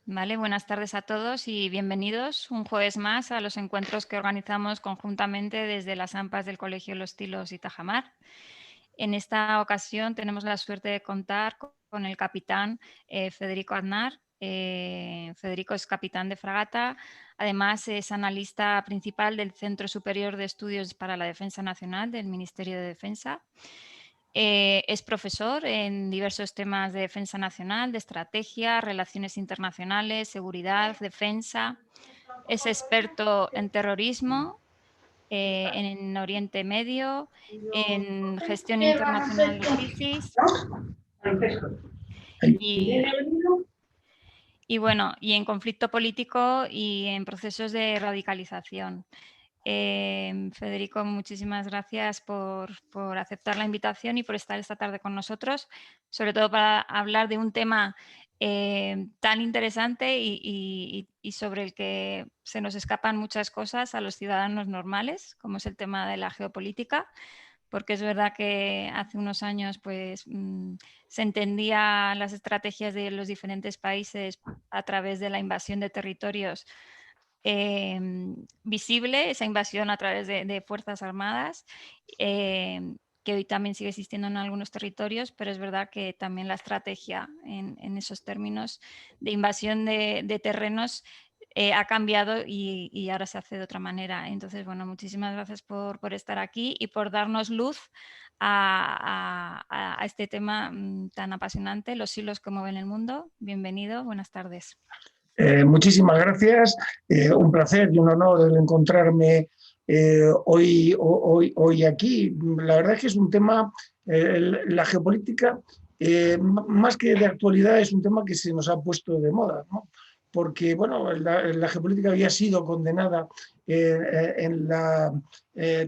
Vale, buenas tardes a todos y bienvenidos un jueves más a los encuentros que organizamos conjuntamente desde las AMPAs del Colegio Los Tilos y Tajamar. En esta ocasión tenemos la suerte de contar con el capitán Federico Aznar. Federico es capitán de fragata, además es analista principal del Centro Superior de Estudios para la Defensa Nacional del Ministerio de Defensa. Es profesor en diversos temas de defensa nacional, de estrategia, relaciones internacionales, seguridad, defensa. Es experto en terrorismo, en Oriente Medio, en gestión internacional de crisis y, y en conflicto político y en procesos de radicalización. Federico, muchísimas gracias por aceptar la invitación y por estar esta tarde con nosotros, sobre todo para hablar de un tema tan interesante y sobre el que se nos escapan muchas cosas a los ciudadanos normales, como es el tema de la geopolítica, porque es verdad que hace unos años se entendía las estrategias de los diferentes países a través de la invasión de territorios visible, esa invasión a través de fuerzas armadas, que hoy también sigue existiendo en algunos territorios, pero es verdad que también la estrategia en esos términos de invasión de terrenos ha cambiado y ahora se hace de otra manera. Entonces, bueno, muchísimas gracias por estar aquí y por darnos luz a este tema tan apasionante, los hilos que mueven el mundo. Bienvenido, buenas tardes. Muchísimas gracias. Un placer y un honor el encontrarme hoy aquí. La verdad es que es un tema, la geopolítica, más que de actualidad, es un tema que se nos ha puesto de moda, ¿no? Porque bueno, la geopolítica había sido condenada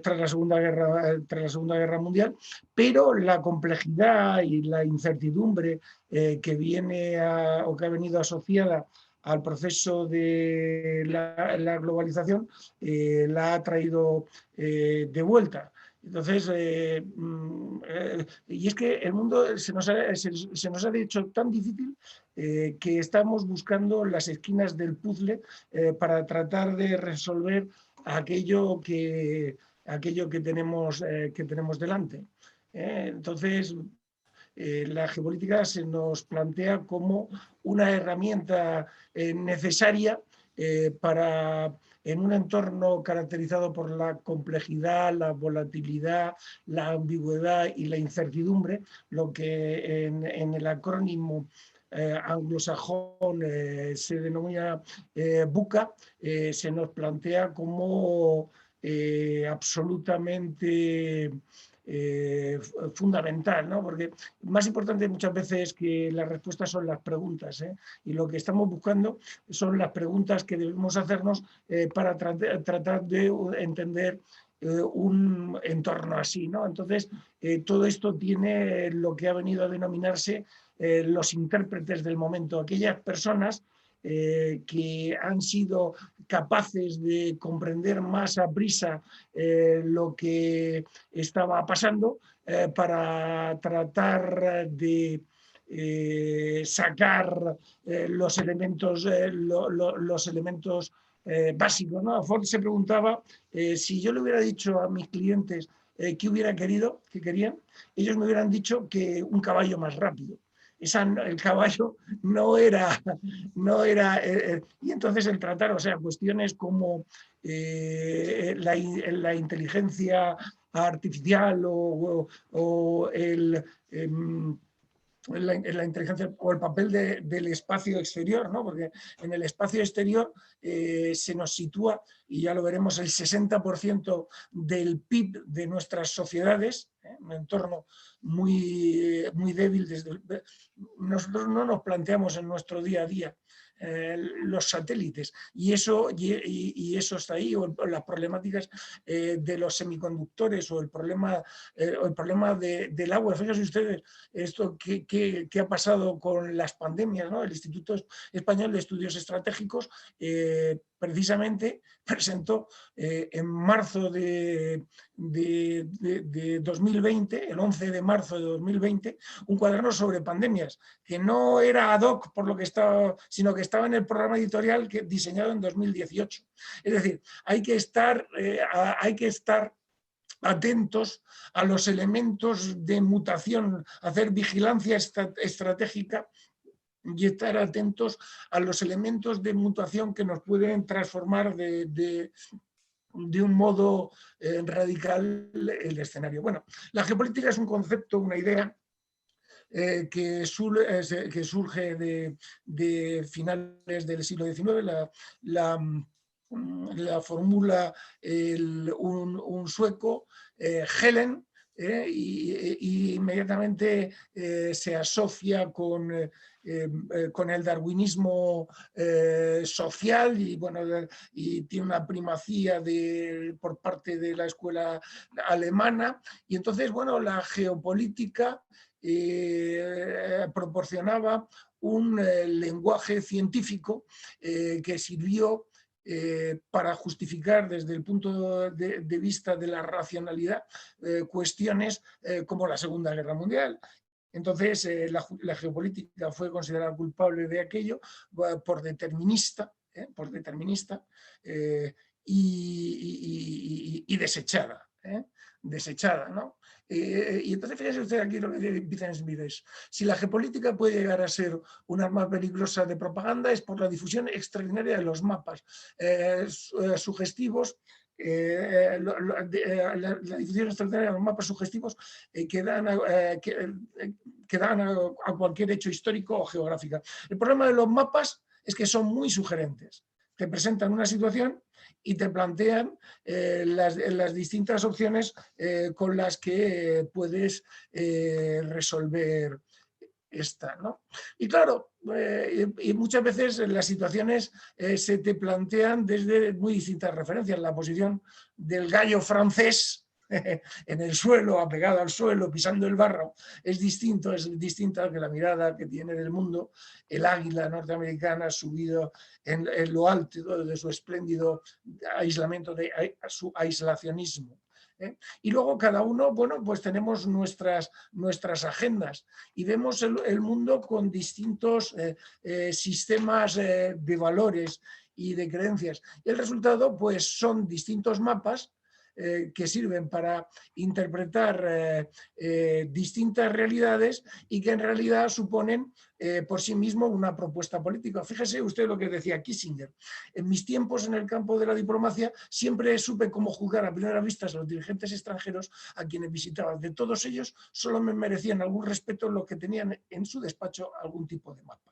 tras la Segunda Guerra Mundial, pero la complejidad y la incertidumbre o que ha venido asociada al proceso de la globalización, la ha traído de vuelta. Entonces, y es que el mundo se nos ha hecho tan difícil que estamos buscando las esquinas del puzzle para tratar de resolver aquello que tenemos delante. Entonces, la geopolítica se nos plantea como una herramienta necesaria en un entorno caracterizado por la complejidad, la volatilidad, la ambigüedad y la incertidumbre, lo que en el acrónimo anglosajón se denomina BUCA, se nos plantea como absolutamente fundamental, ¿no? Porque más importante muchas veces que las respuestas son las preguntas, ¿eh? Y lo que estamos buscando son las preguntas que debemos hacernos para tratar de entender un entorno así, ¿no? Entonces, todo esto tiene lo que ha venido a denominarse los intérpretes del momento, aquellas personas que han sido capaces de comprender más a prisa lo que estaba pasando para tratar de sacar los elementos básicos, ¿no? Ford se preguntaba si yo le hubiera dicho a mis clientes qué hubiera querido, qué querían, ellos me hubieran dicho que un caballo más rápido. El caballo no era y entonces el tratar, o sea, cuestiones como la inteligencia artificial o la inteligencia o el papel del espacio exterior, ¿no? Porque en el espacio exterior se nos sitúa, y ya lo veremos, el 60% del PIB de nuestras sociedades, un entorno muy débil. Nosotros no nos planteamos en nuestro día a día los satélites y eso está ahí, o las problemáticas de los semiconductores o el problema del agua. Fíjense ustedes esto que ha pasado con las pandemias, ¿no? El Instituto Español de Estudios Estratégicos precisamente presentó en marzo de 2020, el 11 de marzo de 2020, un cuaderno sobre pandemias, que no era ad hoc por lo que estaba, sino que estaba en el programa editorial diseñado en 2018. Es decir, hay que estar atentos a los elementos de mutación, hacer vigilancia estratégica y estar atentos a los elementos de mutación que nos pueden transformar de un modo radical el escenario. Bueno, la geopolítica es un concepto, una idea que surge de finales del siglo XIX, la formula un sueco, Helen, y inmediatamente se asocia con el darwinismo social y, bueno, y tiene una primacía por parte de la escuela alemana. Y entonces, bueno, la geopolítica proporcionaba un lenguaje científico que sirvió para justificar desde el punto de vista de la racionalidad cuestiones como la Segunda Guerra Mundial. Entonces, la geopolítica fue considerada culpable de aquello por determinista y desechada. Desechada, ¿no? Y entonces fíjese usted aquí lo que dice Wittgenstein es: si la geopolítica puede llegar a ser un arma peligrosa de propaganda es por la difusión extraordinaria de los mapas sugestivos, la difusión extraordinaria de los mapas sugestivos que dan a cualquier hecho histórico o geográfico. El problema de los mapas es que son muy sugerentes. Te presentan una situación y te plantean las distintas opciones con las que puedes resolver esta, ¿no? Y claro, y muchas veces las situaciones se te plantean desde muy distintas referencias. La posición del gallo francés en el suelo, apegado al suelo, pisando el barro, es distinta que la mirada que tiene del mundo el águila norteamericana subido en lo alto de su espléndido aislamiento, de su aislacionismo. Y luego cada uno, bueno, pues tenemos nuestras agendas y vemos el mundo con distintos sistemas de valores y de creencias. Y el resultado, pues, son distintos mapas que sirven para interpretar distintas realidades y que en realidad suponen por sí mismo una propuesta política. Fíjese usted lo que decía Kissinger: en mis tiempos en el campo de la diplomacia siempre supe cómo juzgar a primera vista a los dirigentes extranjeros a quienes visitaba. De todos ellos solo me merecían algún respeto los que tenían en su despacho algún tipo de mapa.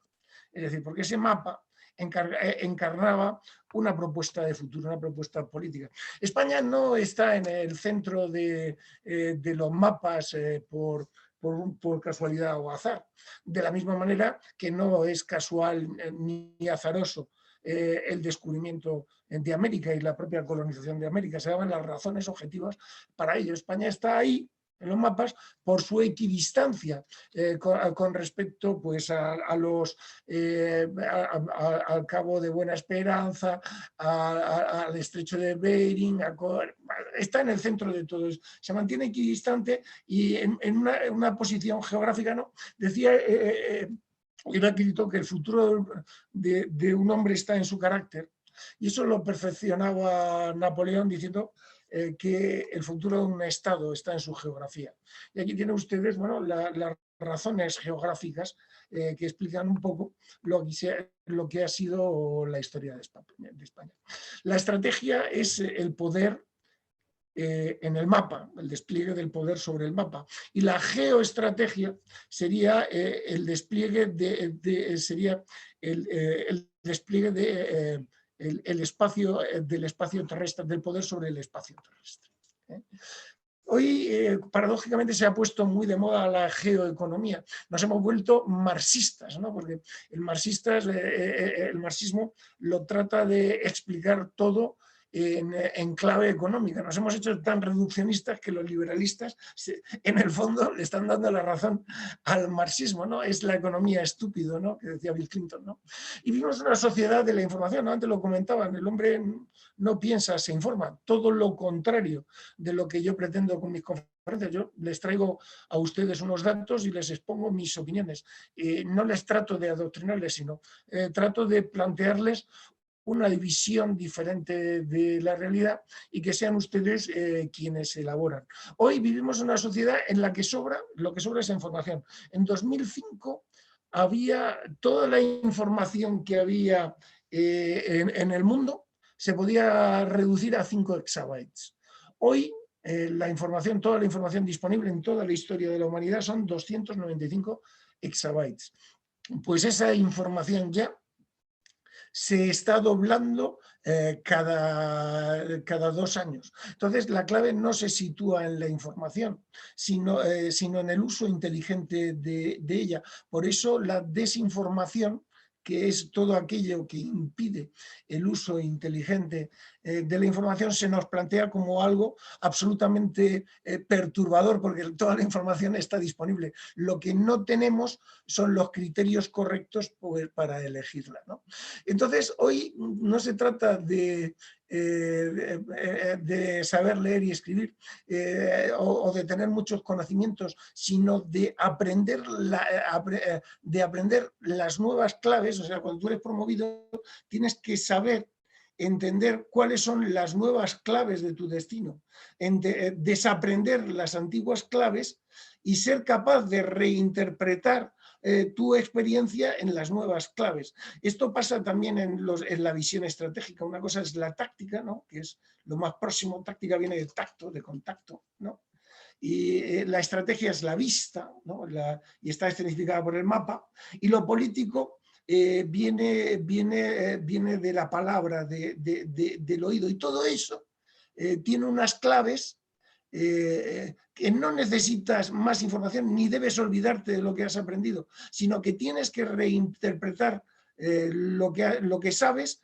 Es decir, porque ese mapa encarnaba una propuesta de futuro, una propuesta política. España no está en el centro de los mapas por casualidad o azar, de la misma manera que no es casual ni azaroso el descubrimiento de América y la propia colonización de América. Se daban las razones objetivas para ello. España está ahí en los mapas por su equidistancia con respecto, pues, al Cabo de Buena Esperanza, al estrecho de Bering, está en el centro de todo eso. Se mantiene equidistante y en una posición geográfica, ¿no? Decía Heráclito que el futuro de un hombre está en su carácter, y eso lo perfeccionaba Napoleón diciendo que el futuro de un Estado está en su geografía. Y aquí tienen ustedes, bueno, las razones geográficas que explican un poco lo que ha sido la historia de España. La estrategia es el poder en el mapa, el despliegue del poder sobre el mapa. Y la geoestrategia sería el despliegue sería el despliegue el espacio del espacio terrestre, del poder sobre el espacio terrestre. Hoy, paradójicamente, se ha puesto muy de moda la geoeconomía. Nos hemos vuelto marxistas, ¿no? Porque el marxismo lo trata de explicar todo en clave económica. Nos hemos hecho tan reduccionistas que los liberalistas en el fondo le están dando la razón al marxismo, ¿no? Es la economía estúpido, ¿no? Que decía Bill Clinton, ¿no? Y vivimos en una sociedad de la información, ¿no? Antes lo comentaban, el hombre no piensa, se informa, todo lo contrario de lo que yo pretendo con mis conferencias. Yo les traigo a ustedes unos datos y les expongo mis opiniones. No les trato de adoctrinarles, sino trato de plantearles una visión diferente de la realidad y que sean ustedes quienes elaboran. Hoy vivimos en una sociedad en la que lo que sobra es información. En 2005 había toda la información que había en el mundo se podía reducir a 5 exabytes. Hoy toda la información disponible en toda la historia de la humanidad son 295 exabytes. Pues esa información ya se está doblando cada 2 años. Entonces, la clave no se sitúa en la información, sino en el uso inteligente de ella. Por eso la desinformación, que es todo aquello que impide el uso inteligente de la información, se nos plantea como algo absolutamente perturbador, porque toda la información está disponible. Lo que no tenemos son los criterios correctos para elegirla, ¿no? Entonces, hoy no se trata de saber leer y escribir o de tener muchos conocimientos, sino de aprender las nuevas claves. O sea, cuando tú eres promovido tienes que saber entender cuáles son las nuevas claves de tu destino, desaprender las antiguas claves y ser capaz de reinterpretar tu experiencia en las nuevas claves. Esto pasa también en la visión estratégica. Una cosa es la táctica, ¿no? Que es lo más próximo. Táctica viene de tacto, de contacto, ¿no? Y la estrategia es la vista, ¿no? Y está escenificada por el mapa. Y lo político viene de la palabra, del oído. Y todo eso tiene unas claves que no necesitas más información ni debes olvidarte de lo que has aprendido, sino que tienes que reinterpretar lo que sabes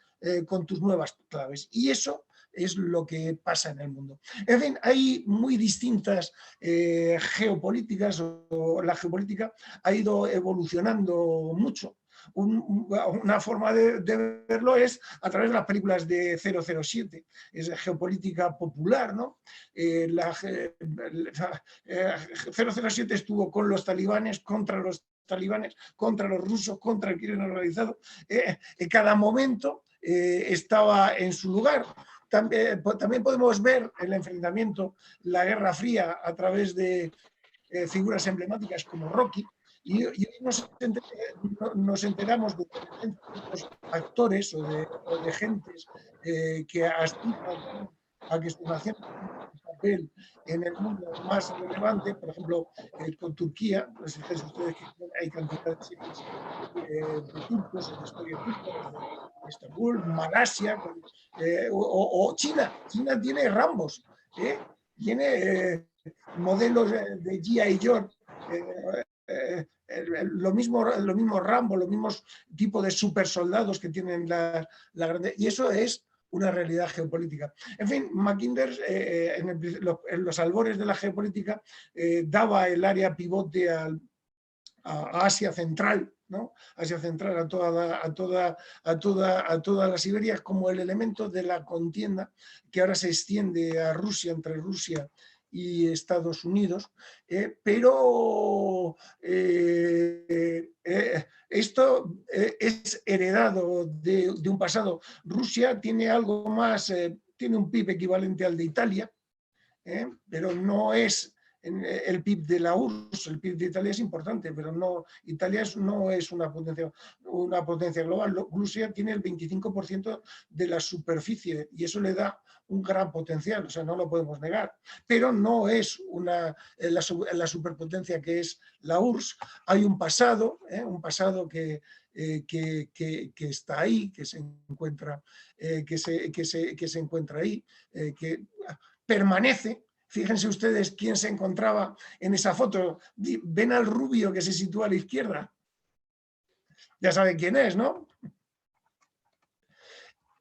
con tus nuevas claves. Y eso es lo que pasa en el mundo. En fin, hay muy distintas geopolíticas, o la geopolítica ha ido evolucionando mucho. Una forma de verlo es a través de las películas de 007, es geopolítica popular, ¿no? 007 estuvo con los talibanes, contra los talibanes, contra los rusos, contra el crimen organizado. En cada momento estaba en su lugar. También podemos ver el enfrentamiento, la Guerra Fría, a través de figuras emblemáticas como Rocky, y hoy nos enteramos de diferentes actores o de gentes que aspiran a que su nación tenga un papel en el mundo más relevante. Por ejemplo, con Turquía, pues fíjense ustedes que hay cantidad de series de turcos, en la historia turca, desde Estambul, Malasia, o China. China tiene Rambos, tiene modelos de G.I. Joe, lo mismo Rambo, los mismos tipos de supersoldados que tienen la grande, y eso es una realidad geopolítica. En fin, Mackinder en los albores de la geopolítica daba el área pivote a Asia Central, ¿no? Asia Central, a toda la Siberia, como el elemento de la contienda que ahora se extiende a Rusia, entre Rusia y Estados Unidos, pero esto es heredado de un pasado. Rusia tiene algo más, tiene un PIB equivalente al de Italia, pero no es el PIB de la URSS. El PIB de Italia es importante, pero no, Italia no es una potencia global. Rusia tiene el 25% de la superficie y eso le da un gran potencial, o sea, no lo podemos negar, pero no es la superpotencia que es la URSS. Hay un pasado que está ahí, que se encuentra, que se encuentra ahí, que permanece. Fíjense ustedes quién se encontraba en esa foto. Ven al rubio que se sitúa a la izquierda. Ya saben quién es, ¿no?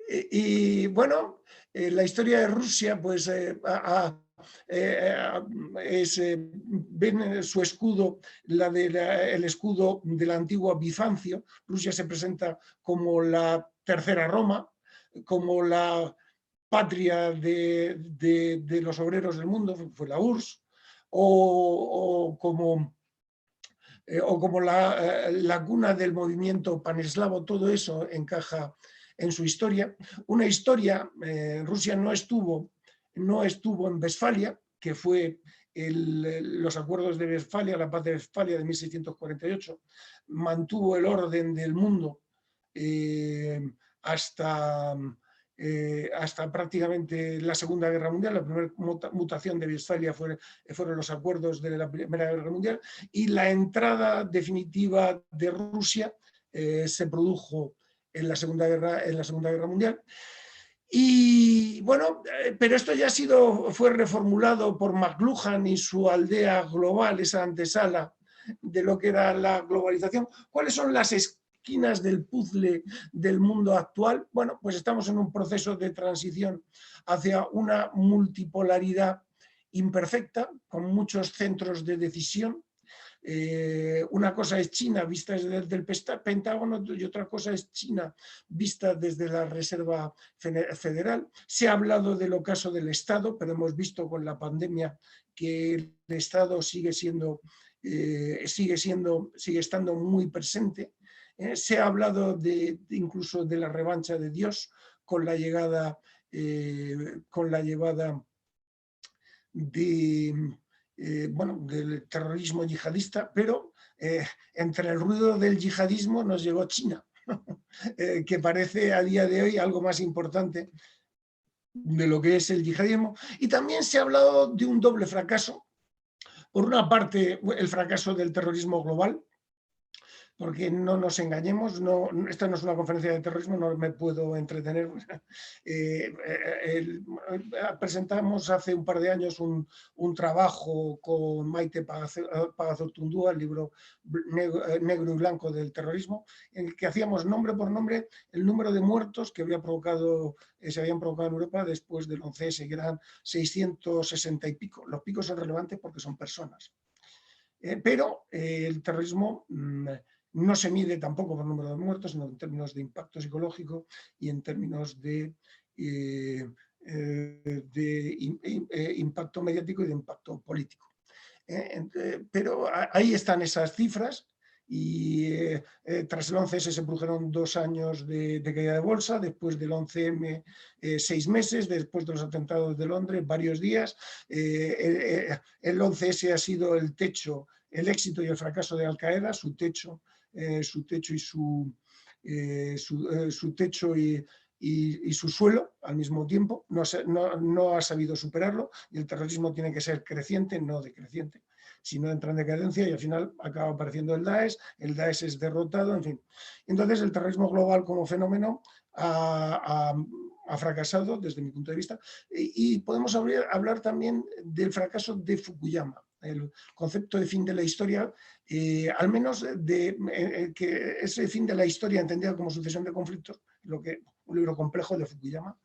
Y bueno, La historia de Rusia, pues, ven su escudo, el escudo de la antigua Bizancio. Rusia se presenta como la tercera Roma, como la patria de los obreros del mundo, fue la URSS, o como la cuna del movimiento paneslavo. Todo eso encaja en su historia. Una historia, Rusia no estuvo en Westfalia, que fue los acuerdos de Westfalia, la paz de Westfalia de 1648, mantuvo el orden del mundo hasta prácticamente la Segunda Guerra Mundial. La primera mutación de Westfalia fueron los acuerdos de la Primera Guerra Mundial, y la entrada definitiva de Rusia se produjo en la Segunda Guerra Mundial. Y bueno, pero esto ya fue reformulado por McLuhan y su aldea global, esa antesala de lo que era la globalización. ¿Cuáles son las esquinas del puzzle del mundo actual? Bueno, pues estamos en un proceso de transición hacia una multipolaridad imperfecta, con muchos centros de decisión. Una cosa es China vista desde el Pentágono, y otra cosa es China vista desde la Reserva Federal. Se ha hablado del ocaso del Estado, pero hemos visto con la pandemia que el Estado sigue estando muy presente. Se ha hablado incluso de la revancha de Dios con la llegada del terrorismo yihadista, pero entre el ruido del yihadismo nos llegó China, que parece a día de hoy algo más importante de lo que es el yihadismo. Y también se ha hablado de un doble fracaso. Por una parte, el fracaso del terrorismo global, porque no nos engañemos, esta no es una conferencia de terrorismo, no me puedo entretener. Presentamos hace un par de años un trabajo con Maite Pagazaurtundúa, el libro Negro y Blanco del terrorismo, en el que hacíamos nombre por nombre el número de muertos que se habían provocado en Europa después del 11S, que eran 660 y pico. Los picos son relevantes porque son personas. Pero el terrorismo no se mide tampoco por número de muertos, sino en términos de impacto psicológico y en términos de impacto mediático y de impacto político. Pero ahí están esas cifras. Y tras el 11S se produjeron 2 años de caída de bolsa, después del 11M 6 meses, después de los atentados de Londres varios días. El 11S ha sido el techo, el éxito y el fracaso de Al Qaeda, su techo y su suelo al mismo tiempo. No ha sabido superarlo, y el terrorismo tiene que ser creciente, no decreciente. Si no, entra en decadencia y al final acaba apareciendo el Daesh es derrotado, en fin. Entonces el terrorismo global como fenómeno ha fracasado desde mi punto de vista, y podemos hablar también del fracaso de Fukuyama, el concepto de fin de la historia, al menos que ese fin de la historia entendida como sucesión de conflictos, un libro complejo de Fukuyama,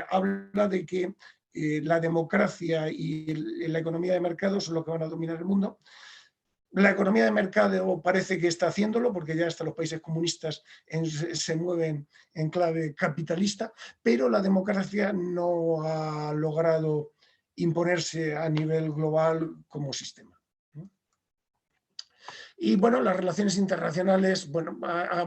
habla de que la democracia y la economía de mercado son los que van a dominar el mundo. La economía de mercado parece que está haciéndolo, porque ya hasta los países comunistas se mueven en clave capitalista, pero la democracia no ha logrado imponerse a nivel global como sistema. Y bueno, las relaciones internacionales,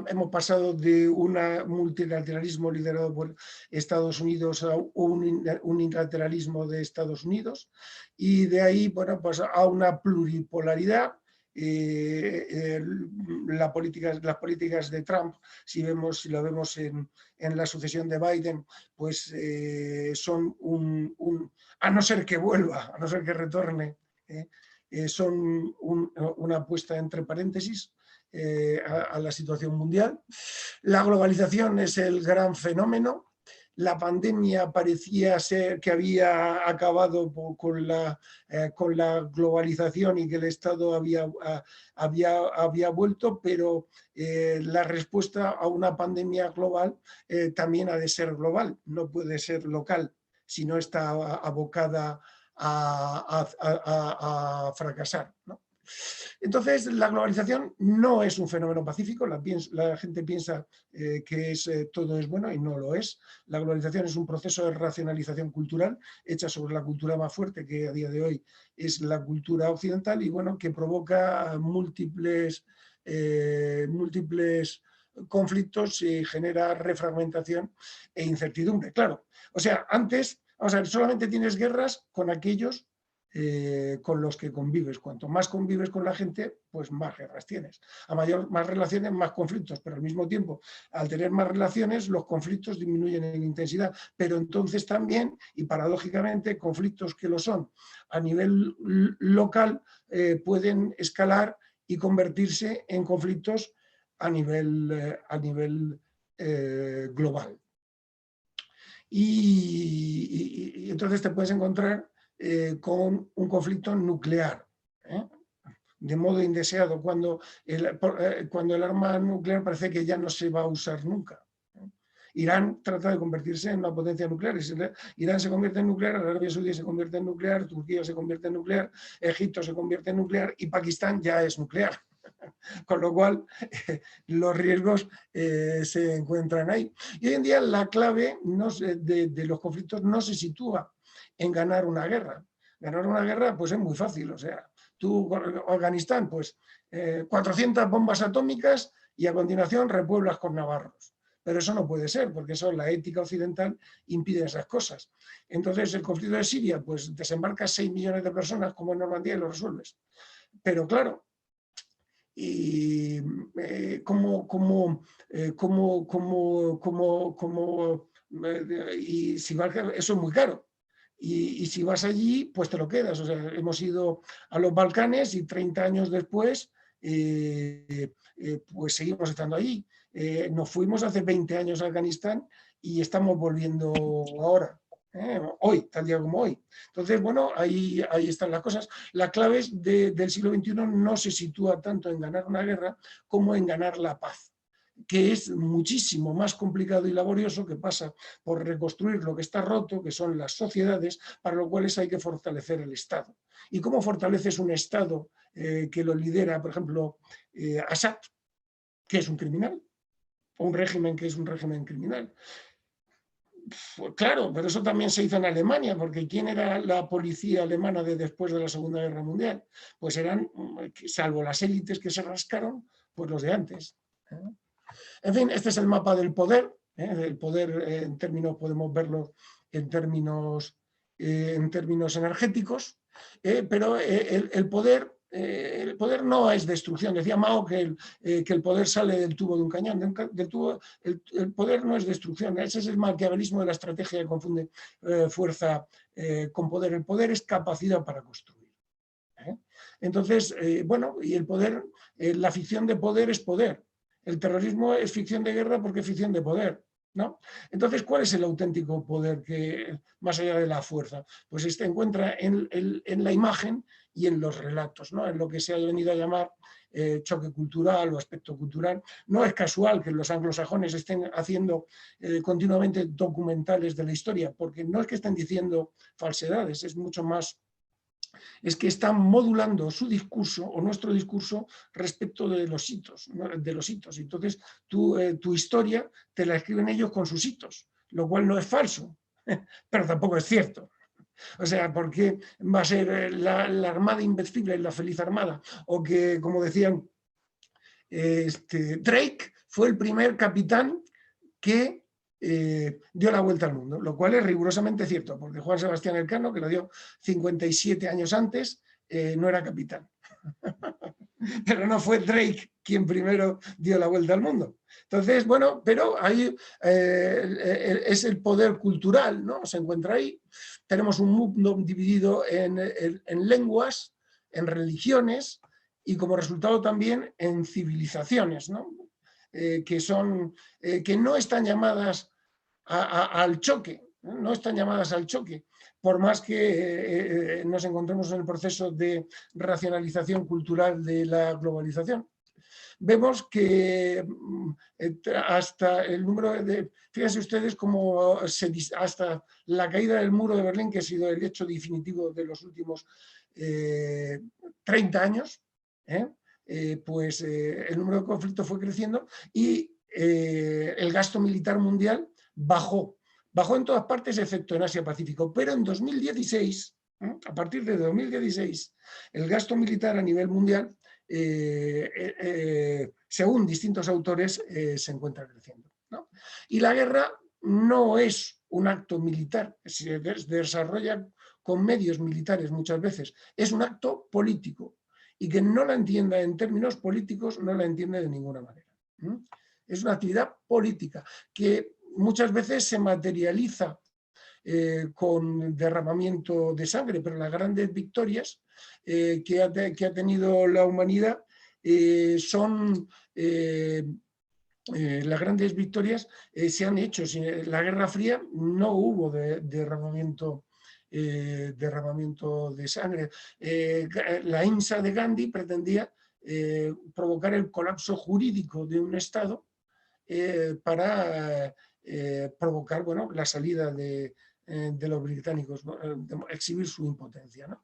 hemos pasado de un multilateralismo liderado por Estados Unidos a un unilateralismo de Estados Unidos, y de ahí, pues a una pluripolaridad. Las políticas de Trump, si lo vemos en la sucesión de Biden, pues son a no ser que vuelva, a no ser que retorne, son una puesta entre paréntesis a la situación mundial. La globalización es el gran fenómeno. la pandemia parecía ser que había acabado con la globalización y que el Estado había vuelto, pero la respuesta a una pandemia global también ha de ser global, no puede ser local, si no está abocada a fracasar, ¿no? Entonces, la globalización no es un fenómeno pacífico, la gente piensa que todo es bueno y no lo es. La globalización es un proceso de racionalización cultural hecha sobre la cultura más fuerte, que a día de hoy es la cultura occidental, y bueno, que provoca múltiples conflictos y genera refragmentación e incertidumbre. Claro, o sea, antes, vamos a ver, solamente tienes guerras con aquellos con los que convives. Cuanto más convives con la gente, pues más guerras tienes. Más relaciones, más conflictos, pero al mismo tiempo, al tener más relaciones, los conflictos disminuyen en intensidad, pero entonces también, y paradójicamente, conflictos que lo son a nivel local pueden escalar y convertirse en conflictos a nivel global. Y entonces te puedes encontrar con un conflicto nuclear, de modo indeseado, cuando el arma nuclear parece que ya no se va a usar nunca. Irán trata de convertirse en una potencia nuclear. Irán se convierte en nuclear, Arabia Saudí se convierte en nuclear, Turquía se convierte en nuclear, Egipto se convierte en nuclear y Pakistán ya es nuclear. Con lo cual, los riesgos se encuentran ahí. Y hoy en día la clave de los conflictos no se sitúa en ganar una guerra. Ganar una guerra pues es muy fácil. O sea, tú, Afganistán, pues 400 bombas atómicas y a continuación repueblas con navarros. Pero eso no puede ser, porque eso, la ética occidental impide esas cosas. Entonces, el conflicto de Siria, pues desembarcas 6 millones de personas como en Normandía y lo resuelves. Pero claro, y y si vas, eso es muy caro. Y si vas allí, pues te lo quedas. O sea, hemos ido a los Balcanes y 30 años después, pues seguimos estando allí. Nos fuimos hace 20 años a Afganistán y estamos volviendo ahora. Hoy, tal día como hoy. Entonces, bueno, ahí están las cosas. La clave del siglo XXI no se sitúa tanto en ganar una guerra como en ganar la paz, que es muchísimo más complicado y laborioso, que pasa por reconstruir lo que está roto, que son las sociedades, para lo cual hay que fortalecer el Estado. ¿Y cómo fortaleces un Estado que lo lidera, por ejemplo, Assad, que es un criminal, o un régimen que es un régimen criminal? Pues claro, pero eso también se hizo en Alemania, porque ¿quién era la policía alemana de después de la Segunda Guerra Mundial? Pues eran, salvo las élites que se rascaron, pues los de antes. En fin, este es el mapa del poder. El poder, en términos, podemos verlo en términos energéticos, pero el poder no es destrucción. Decía Mao que el poder sale del tubo de un cañón. El poder no es destrucción. Ese es el maquiavelismo de la estrategia que confunde fuerza con poder. El poder es capacidad para construir. Entonces, bueno, y el poder, la ficción de poder es poder. El terrorismo es ficción de guerra porque es ficción de poder, ¿no? Entonces, ¿cuál es el auténtico poder que, más allá de la fuerza? Pues se encuentra en la imagen y en los relatos, ¿no? En lo que se ha venido a llamar choque cultural o aspecto cultural. No es casual que los anglosajones estén haciendo continuamente documentales de la historia, porque no es que estén diciendo falsedades, es mucho más... es que están modulando su discurso o nuestro discurso respecto de los hitos, ¿no? Entonces, tu historia te la escriben ellos con sus hitos, lo cual no es falso, pero tampoco es cierto. O sea, ¿por qué va a ser la Armada Invencible, la Feliz Armada? O que, como decían, Drake fue el primer capitán que dio la vuelta al mundo, lo cual es rigurosamente cierto, porque Juan Sebastián Elcano, que lo dio 57 años antes, no era capitán. Pero no fue Drake quien primero dio la vuelta al mundo. Entonces, bueno, pero ahí es el poder cultural, ¿no? Se encuentra ahí. Tenemos un mundo dividido en lenguas, en religiones y como resultado también en civilizaciones, ¿no? Que no están llamadas al choque, no están llamadas al choque, por más que nos encontremos en el proceso de racionalización cultural de la globalización. Vemos que hasta el número de... Fíjense ustedes cómo hasta la caída del muro de Berlín, que ha sido el hecho definitivo de los últimos 30 años, pues el número de conflictos fue creciendo y el gasto militar mundial bajó. Bajó en todas partes, excepto en Asia-Pacífico. Pero en 2016, a partir de 2016, el gasto militar a nivel mundial, según distintos autores, se encuentra creciendo, ¿no? Y la guerra no es un acto militar, se desarrolla con medios militares muchas veces, es un acto político. Y quien no la entienda en términos políticos no la entiende de ninguna manera. Es una actividad política que muchas veces se materializa con derramamiento de sangre, pero las grandes victorias que ha tenido la humanidad son... las grandes victorias se han hecho. En la Guerra Fría no hubo derramamiento de sangre. La INSA de Gandhi pretendía provocar el colapso jurídico de un Estado para provocar, bueno, la salida de los británicos, ¿no? Exhibir su impotencia, ¿no?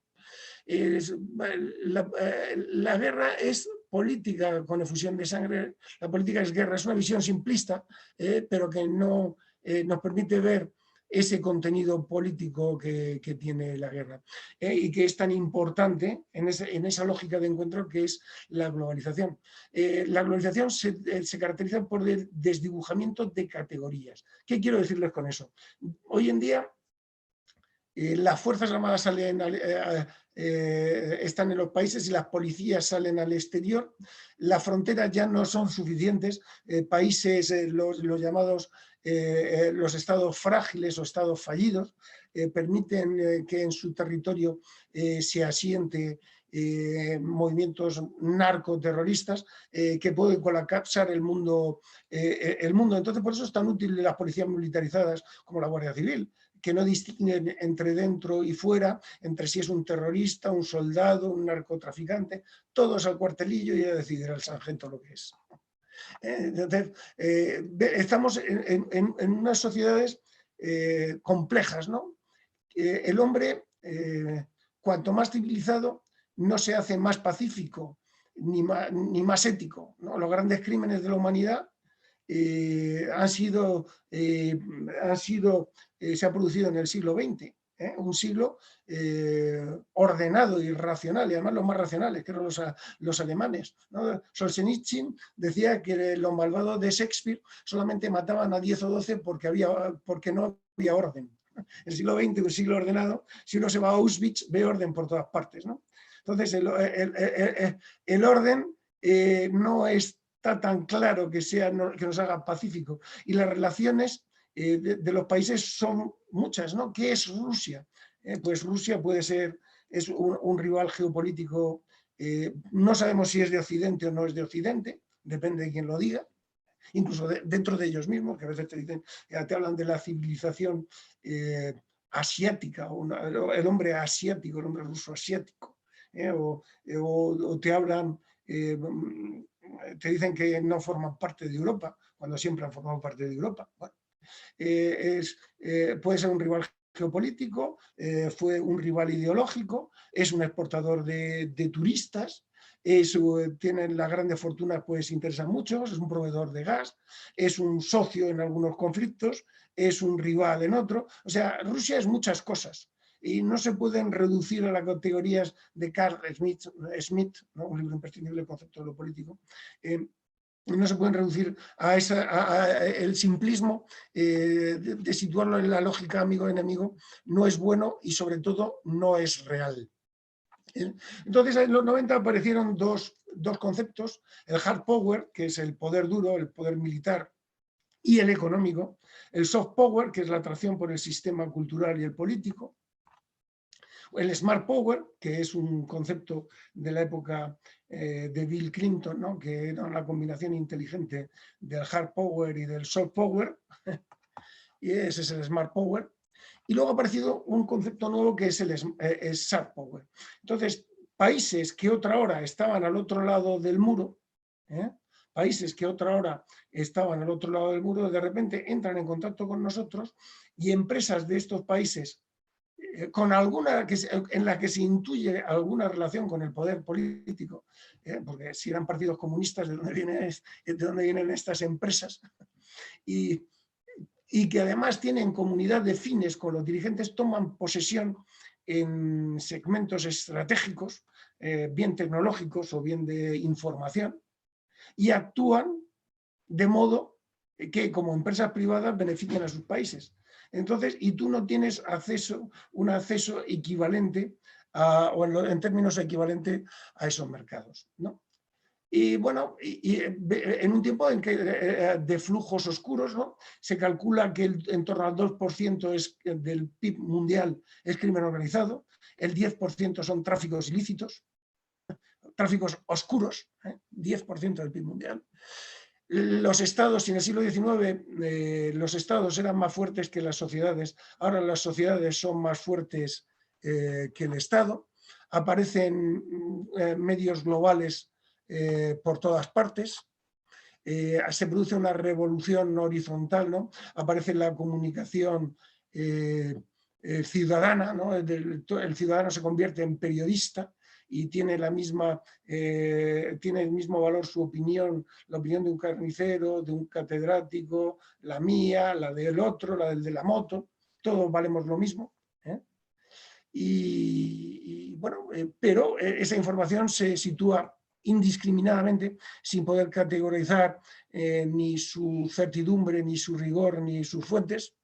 La guerra es política con efusión de sangre, la política es guerra, es una visión simplista, pero que no nos permite ver ese contenido político que tiene la guerra y que es tan importante en esa lógica de encuentro que es la globalización. La globalización se caracteriza por el desdibujamiento de categorías. ¿Qué quiero decirles con eso? Hoy en día las Fuerzas Armadas están en los países y las policías salen al exterior. Las fronteras ya no son suficientes. Países, los llamados los estados frágiles o estados fallidos, permiten que en su territorio se asiente movimientos narcoterroristas que pueden colapsar el mundo. Entonces, por eso es tan útil las policías militarizadas como la Guardia Civil, que no distinguen entre dentro y fuera, entre si es un terrorista, un soldado, un narcotraficante, todos al cuartelillo y a decidir al sargento lo que es. Entonces, estamos en unas sociedades complejas, ¿no? El hombre, cuanto más civilizado, no se hace más pacífico ni más ético, ¿no? Los grandes crímenes de la humanidad se ha producido en el siglo XX, un siglo ordenado y racional, y además los más racionales, que eran los alemanes, ¿no? Solzhenitsyn decía que los malvados de Shakespeare solamente mataban a 10 o 12 porque no había orden. El siglo XX, un siglo ordenado, si uno se va a Auschwitz, ve orden por todas partes, ¿no? Entonces, el orden no está tan claro que nos haga pacífico. Y las relaciones de los países son muchas, ¿no? ¿Qué es Rusia? Pues Rusia es un rival geopolítico, no sabemos si es de Occidente o no es de Occidente, depende de quién lo diga, incluso dentro de ellos mismos, que a veces te hablan de la civilización asiática, el hombre asiático, el hombre ruso asiático, o te hablan, te dicen que no forman parte de Europa, cuando siempre han formado parte de Europa. Bueno, puede ser un rival geopolítico, fue un rival ideológico, es un exportador de turistas, tienen las grandes fortunas, pues interesa mucho, es un proveedor de gas, es un socio en algunos conflictos, es un rival en otro. O sea, Rusia es muchas cosas y no se pueden reducir a las categorías de Carl Schmitt, ¿no? Un libro imprescindible del concepto de lo político. No se pueden reducir a el simplismo de situarlo en la lógica amigo-enemigo, no es bueno y sobre todo no es real. Entonces en los 90 aparecieron dos conceptos, el hard power, que es el poder duro, el poder militar, y el económico, el soft power, que es la atracción por el sistema cultural y el político, el smart power, que es un concepto de la época de Bill Clinton, ¿no? Que era una combinación inteligente del hard power y del soft power, y ese es el Smart Power. Y luego ha aparecido un concepto nuevo que es el Soft Power. Entonces, países que otra hora estaban al otro lado del muro, países que otra hora estaban al otro lado del muro, de repente entran en contacto con nosotros y empresas de estos países con alguna en la que se intuye alguna relación con el poder político, porque si eran partidos comunistas, ¿de dónde vienen estas empresas? Y que además tienen comunidad de fines con los dirigentes, toman posesión en segmentos estratégicos, bien tecnológicos o bien de información, y actúan de modo que como empresas privadas benefician a sus países. Entonces, y tú no tienes un acceso equivalente o en términos equivalentes a esos mercados, ¿no? Y bueno, en un tiempo en que de flujos oscuros, ¿no? Se calcula que en torno al 2% del PIB mundial es crimen organizado, el 10% son tráficos ilícitos, tráficos oscuros, 10% del PIB mundial. Los estados, en el siglo XIX, los estados eran más fuertes que las sociedades. Ahora las sociedades son más fuertes que el Estado. Aparecen medios globales por todas partes. Se produce una revolución horizontal, ¿no? Aparece la comunicación ciudadana, ¿no? El ciudadano se convierte en periodista y tiene tiene el mismo valor su opinión, la opinión de un carnicero, de un catedrático, la mía, la del otro, la del de la moto, todos valemos lo mismo. Y bueno, pero esa información se sitúa indiscriminadamente, sin poder categorizar ni su certidumbre, ni su rigor, ni sus fuentes.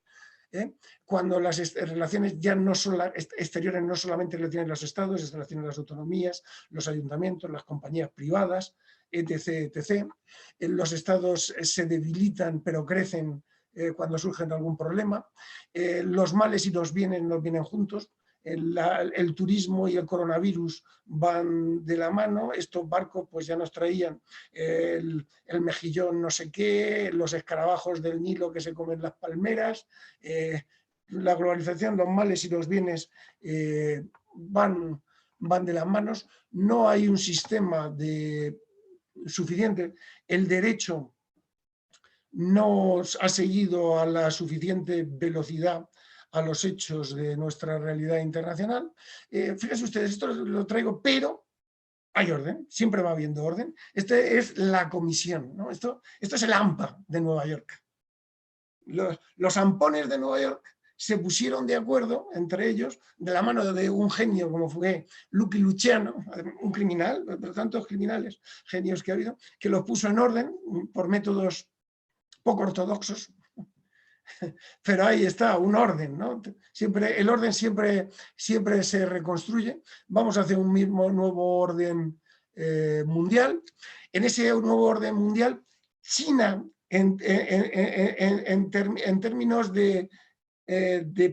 Cuando las relaciones ya no son exteriores, no solamente las tienen los estados, las tienen las autonomías, los ayuntamientos, las compañías privadas, etc. etc. Los estados se debilitan pero crecen cuando surgen algún problema. Los males y los bienes no vienen juntos. El turismo y el coronavirus van de la mano. Estos barcos pues ya nos traían el mejillón no sé qué, los escarabajos del Nilo que se comen las palmeras. La globalización, los males y los bienes van de las manos. No hay un sistema suficiente. El derecho no ha seguido a la suficiente velocidad a los hechos de nuestra realidad internacional. Fíjense ustedes, esto lo traigo, pero hay orden, siempre va habiendo orden. Esta es la comisión, ¿no? Esto es el AMPA de Nueva York. Los ampones de Nueva York se pusieron de acuerdo entre ellos, de la mano de un genio como fue Lucky Luciano, un criminal, pero tantos criminales, genios que ha habido, que los puso en orden por métodos poco ortodoxos, pero ahí está, un orden, ¿no? El orden siempre se reconstruye. Vamos a hacer un mismo nuevo orden mundial. En ese nuevo orden mundial, China, en términos de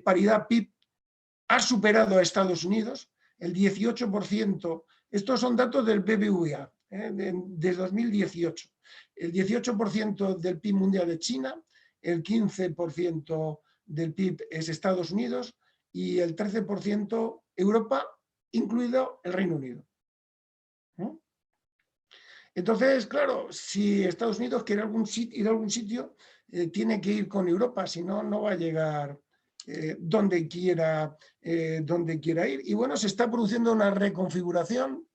paridad PIB, ha superado a Estados Unidos, el 18%. Estos son datos del BBVA, de 2018. El 18% del PIB mundial de China, el 15% del PIB es Estados Unidos y el 13% Europa, incluido el Reino Unido. Entonces, claro, si Estados Unidos quiere ir a algún sitio, tiene que ir con Europa, si no, no va a llegar donde quiera ir. Y bueno, se está produciendo una reconfiguración.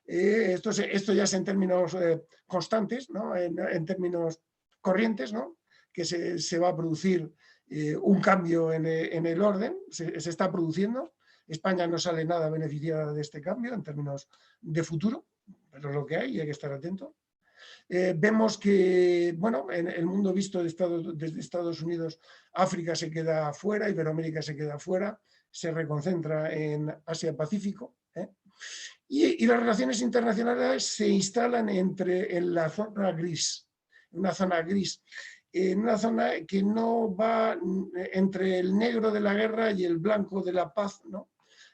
Esto ya es en términos constantes, ¿no? En términos corrientes, ¿no? Que se va a producir un cambio en el orden, se está produciendo. España no sale nada beneficiada de este cambio en términos de futuro, pero es lo que hay y hay que estar atento. Vemos que, bueno, en el mundo visto desde Estados Unidos, África se queda fuera, Iberoamérica se queda fuera, se reconcentra en Asia-Pacífico. Y las relaciones internacionales se instalan en la zona gris, una zona gris, en una zona que no va entre el negro de la guerra y el blanco de la paz, ¿no?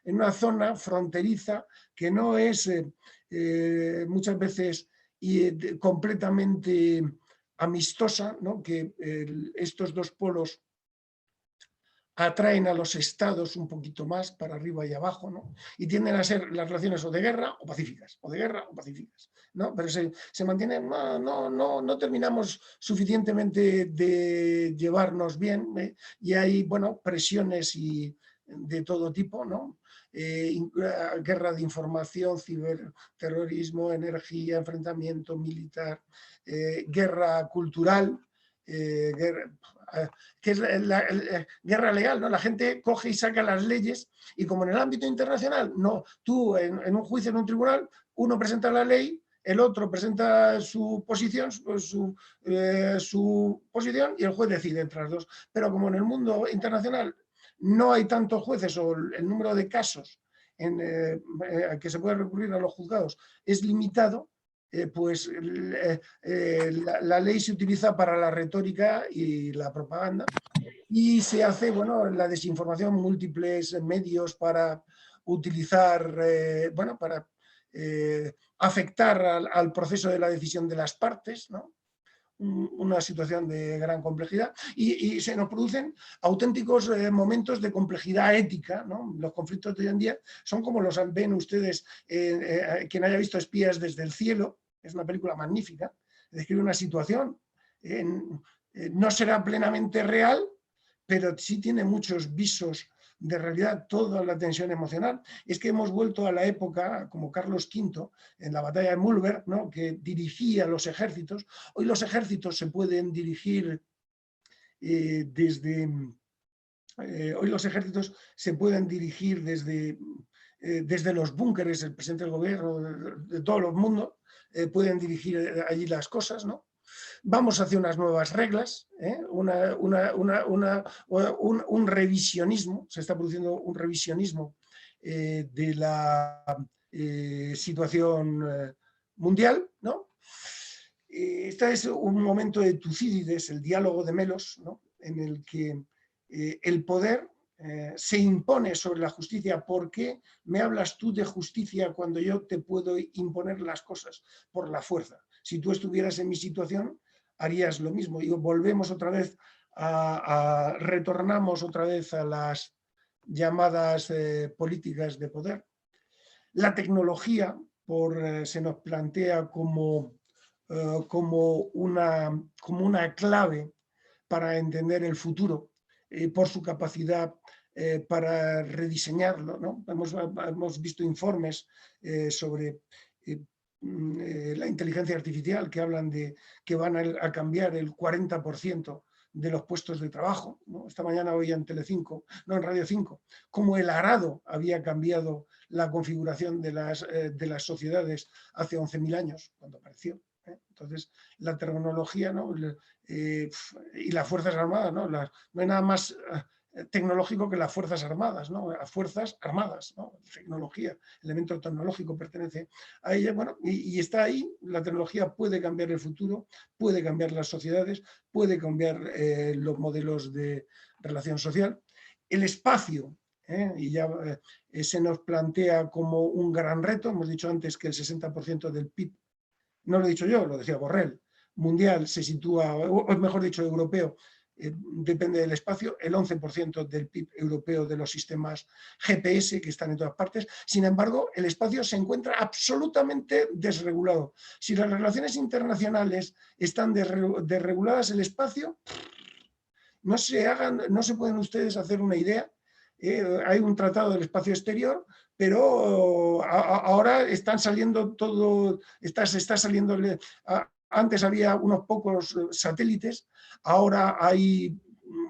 En una zona fronteriza que no es muchas veces completamente amistosa, ¿no? Que estos dos polos atraen a los estados un poquito más para arriba y abajo, ¿no? Y tienden a ser las relaciones o de guerra o pacíficas, o de guerra o pacíficas, ¿no? Pero se mantienen, no terminamos suficientemente de llevarnos bien, y hay, bueno, presiones de todo tipo, ¿no? Guerra de información, ciberterrorismo, energía, enfrentamiento militar, guerra cultural, que es la guerra legal, ¿no? La gente coge y saca las leyes y como en el ámbito internacional, no, tú en un juicio, en un tribunal, uno presenta la ley, el otro presenta su posición, su posición y el juez decide entre las dos. Pero como en el mundo internacional no hay tantos jueces o el número de casos que se puede recurrir a los juzgados es limitado, pues la ley se utiliza para la retórica y la propaganda y se hace, bueno, la desinformación, múltiples medios para utilizar, bueno, para afectar al proceso de la decisión de las partes, ¿no? Una situación de gran complejidad y se nos producen auténticos momentos de complejidad ética, ¿no? Los conflictos de hoy en día son como los ven ustedes, quien haya visto Espías desde el cielo, es una película magnífica, describe una situación, no será plenamente real, pero sí tiene muchos visos de realidad, toda la tensión emocional. Es que hemos vuelto a la época, como Carlos V, en la batalla de Mühlberg, ¿no? Que dirigía los ejércitos. Hoy los ejércitos se pueden dirigir hoy los ejércitos se pueden dirigir desde los búnkeres, el presidente del gobierno, de todos los mundos, pueden dirigir allí las cosas, ¿no? Vamos hacia unas nuevas reglas, un revisionismo, se está produciendo un revisionismo de la situación mundial, ¿no? Este es un momento de Tucídides, el diálogo de Melos, ¿no? En el que el poder se impone sobre la justicia. ¿Por qué me hablas tú de justicia cuando yo te puedo imponer las cosas por la fuerza? Si tú estuvieras en mi situación, harías lo mismo. Y volvemos otra vez retornamos otra vez a las llamadas políticas de poder. La tecnología se nos plantea como una clave para entender el futuro, por su capacidad para rediseñarlo, ¿no? Hemos visto informes sobre la inteligencia artificial que hablan de que van a cambiar el 40% de los puestos de trabajo, ¿no? Esta mañana oía en Telecinco, no, en Radio 5, cómo el arado había cambiado la configuración de las sociedades hace 11.000 años, cuando apareció. Entonces, la tecnología, ¿no? Y las Fuerzas Armadas, ¿no? No hay nada más tecnológico que las Fuerzas Armadas, ¿no? Las Fuerzas Armadas, ¿no? Tecnología, elemento tecnológico pertenece a ella, bueno, y está ahí. La tecnología puede cambiar el futuro, puede cambiar las sociedades, puede cambiar los modelos de relación social. El espacio, y ya se nos plantea como un gran reto. Hemos dicho antes que el 60% del PIB, no lo he dicho yo, lo decía Borrell, mundial se sitúa, o mejor dicho, europeo, depende del espacio, el 11% del PIB europeo de los sistemas GPS que están en todas partes. Sin embargo, el espacio se encuentra absolutamente desregulado. Si las relaciones internacionales están desreguladas, el espacio, no se pueden ustedes hacer una idea. Hay un tratado del espacio exterior, pero ahora están saliendo se está saliendo. Antes había unos pocos satélites, ahora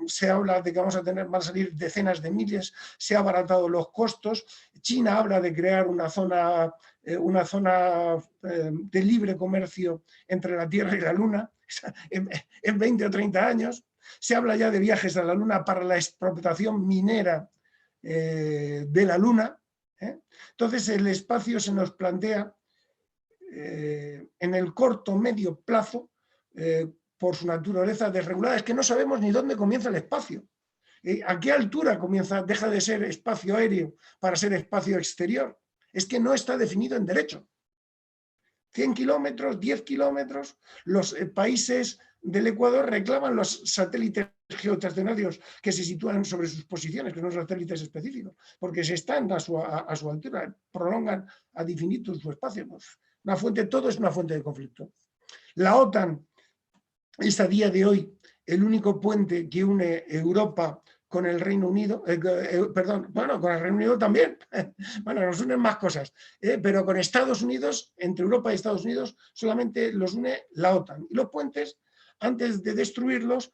se habla de que van a salir decenas de miles, se han abaratado los costos. China habla de crear una zona de libre comercio entre la Tierra y la Luna en 20 o 30 años. Se habla ya de viajes a la Luna para la explotación minera de la Luna. Entonces el espacio se nos plantea en el corto medio plazo, por su naturaleza desregulada, es que no sabemos ni dónde comienza el espacio. ¿A qué altura deja de ser espacio aéreo para ser espacio exterior? Es que no está definido en derecho. 100 kilómetros, 10 kilómetros, los países del Ecuador reclaman los satélites geoestacionarios que se sitúan sobre sus posiciones, que no son satélites específicos, porque se están a su altura, prolongan ad infinitum su espacio. Una fuente, todo es una fuente de conflicto. La OTAN es a día de hoy el único puente que une Europa con el Reino Unido, bueno, con el Reino Unido también, bueno, nos unen más cosas, pero con Estados Unidos, entre Europa y Estados Unidos, solamente los une la OTAN. Y los puentes, antes de destruirlos,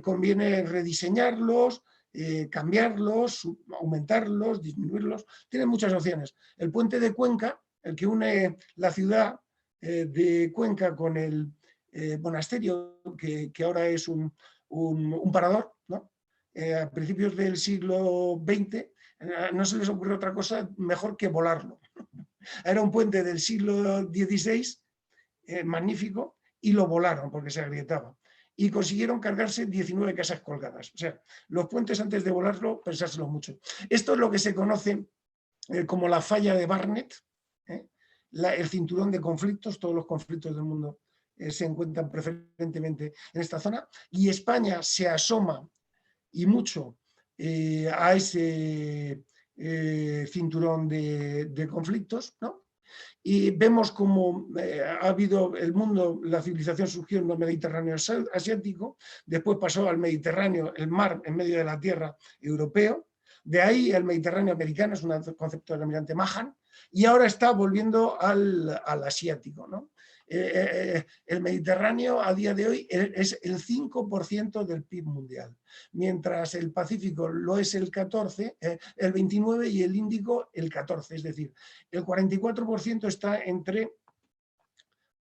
conviene rediseñarlos, cambiarlos, aumentarlos, disminuirlos, tienen muchas opciones. El puente de Cuenca, el que une la ciudad de Cuenca con el monasterio, que ahora es un parador, ¿no? A principios del siglo XX, no se les ocurrió otra cosa mejor que volarlo. Era un puente del siglo XVI, magnífico, y lo volaron porque se agrietaba. Y consiguieron cargarse 19 casas colgadas. O sea, los puentes antes de volarlo, pensárselo mucho. Esto es lo que se conoce como la falla de Barnett, el cinturón de conflictos. Todos los conflictos del mundo se encuentran preferentemente en esta zona. Y España se asoma y mucho a ese cinturón de conflictos, ¿no? Y vemos cómo ha habido el mundo, la civilización surgió en el Mediterráneo asiático, después pasó al Mediterráneo, el mar en medio de la tierra europeo, de ahí el Mediterráneo americano, es un concepto del almirante Mahan, y ahora está volviendo al asiático, ¿no? El Mediterráneo a día de hoy es el 5% del PIB mundial, mientras el Pacífico lo es el 14%, el 29% y el Índico el 14%, es decir, el 44% está entre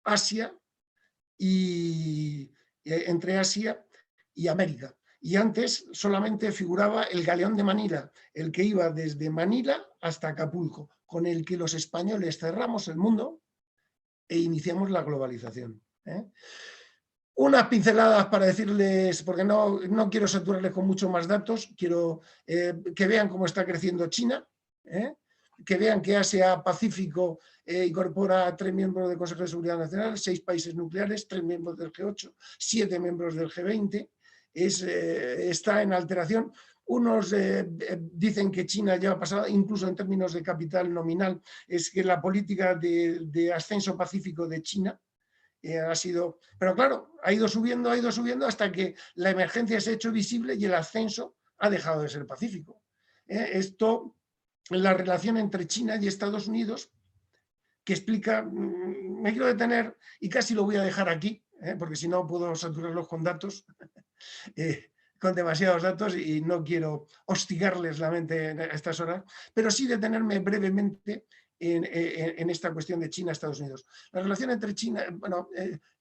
Asia y América. Y antes solamente figuraba el galeón de Manila, el que iba desde Manila hasta Acapulco, con el que los españoles cerramos el mundo e iniciamos la globalización. Unas pinceladas para decirles, porque no quiero saturarles con muchos más datos, quiero que vean cómo está creciendo China, que vean que Asia-Pacífico incorpora 3 miembros del Consejo de Seguridad Nacional, 6 países nucleares, 3 miembros del G8, 7 miembros del G20, está en alteración. Unos dicen que China lleva pasada, incluso en términos de capital nominal, es que la política de ascenso pacífico de China ha sido... Pero claro, ha ido subiendo hasta que la emergencia se ha hecho visible y el ascenso ha dejado de ser pacífico. Esto, la relación entre China y Estados Unidos, que explica, me quiero detener y casi lo voy a dejar aquí, porque si no puedo saturarlos con datos. Con demasiados datos y no quiero hostigarles la mente a estas horas, pero sí detenerme brevemente en esta cuestión de China-Estados Unidos. La relación entre China, bueno,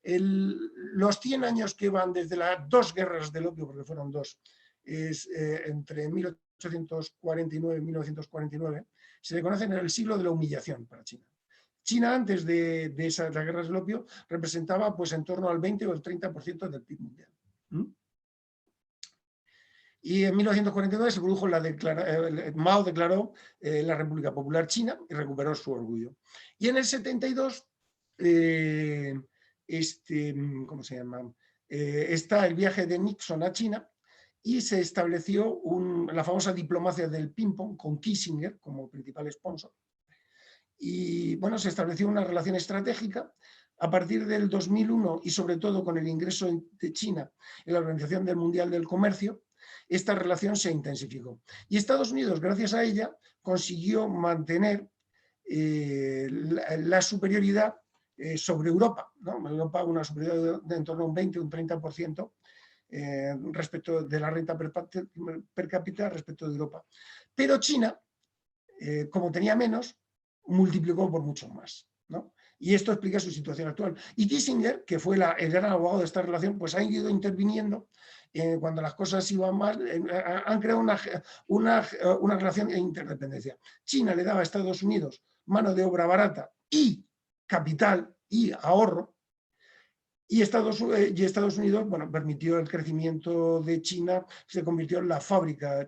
los 100 años que van desde las 2 guerras del opio, porque fueron 2, entre 1849 y 1949, se le conocen en el siglo de la humillación para China. China, antes de las guerras del opio, representaba pues en torno al 20 o el 30% del PIB mundial. Y en 1949 se produjo Mao declaró la República Popular China y recuperó su orgullo. Y en el 72, ¿cómo se llama? Está el viaje de Nixon a China y se estableció la famosa diplomacia del ping-pong con Kissinger como principal sponsor. Y bueno, se estableció una relación estratégica. A partir del 2001 y sobre todo con el ingreso de China en la Organización Mundial del Comercio, esta relación se intensificó. Y Estados Unidos, gracias a ella, consiguió mantener la superioridad sobre Europa, ¿no? Europa una superioridad de en torno a un 20 o un 30% respecto de la renta per cápita respecto de Europa. Pero China, como tenía menos, multiplicó por mucho más, ¿no? Y esto explica su situación actual. Y Kissinger, que fue el gran abogado de esta relación, pues ha ido interviniendo cuando las cosas iban mal, han creado una relación de interdependencia. China le daba a Estados Unidos mano de obra barata y capital y ahorro, y Estados Unidos, bueno, permitió el crecimiento de China, China se convirtió en la fábrica de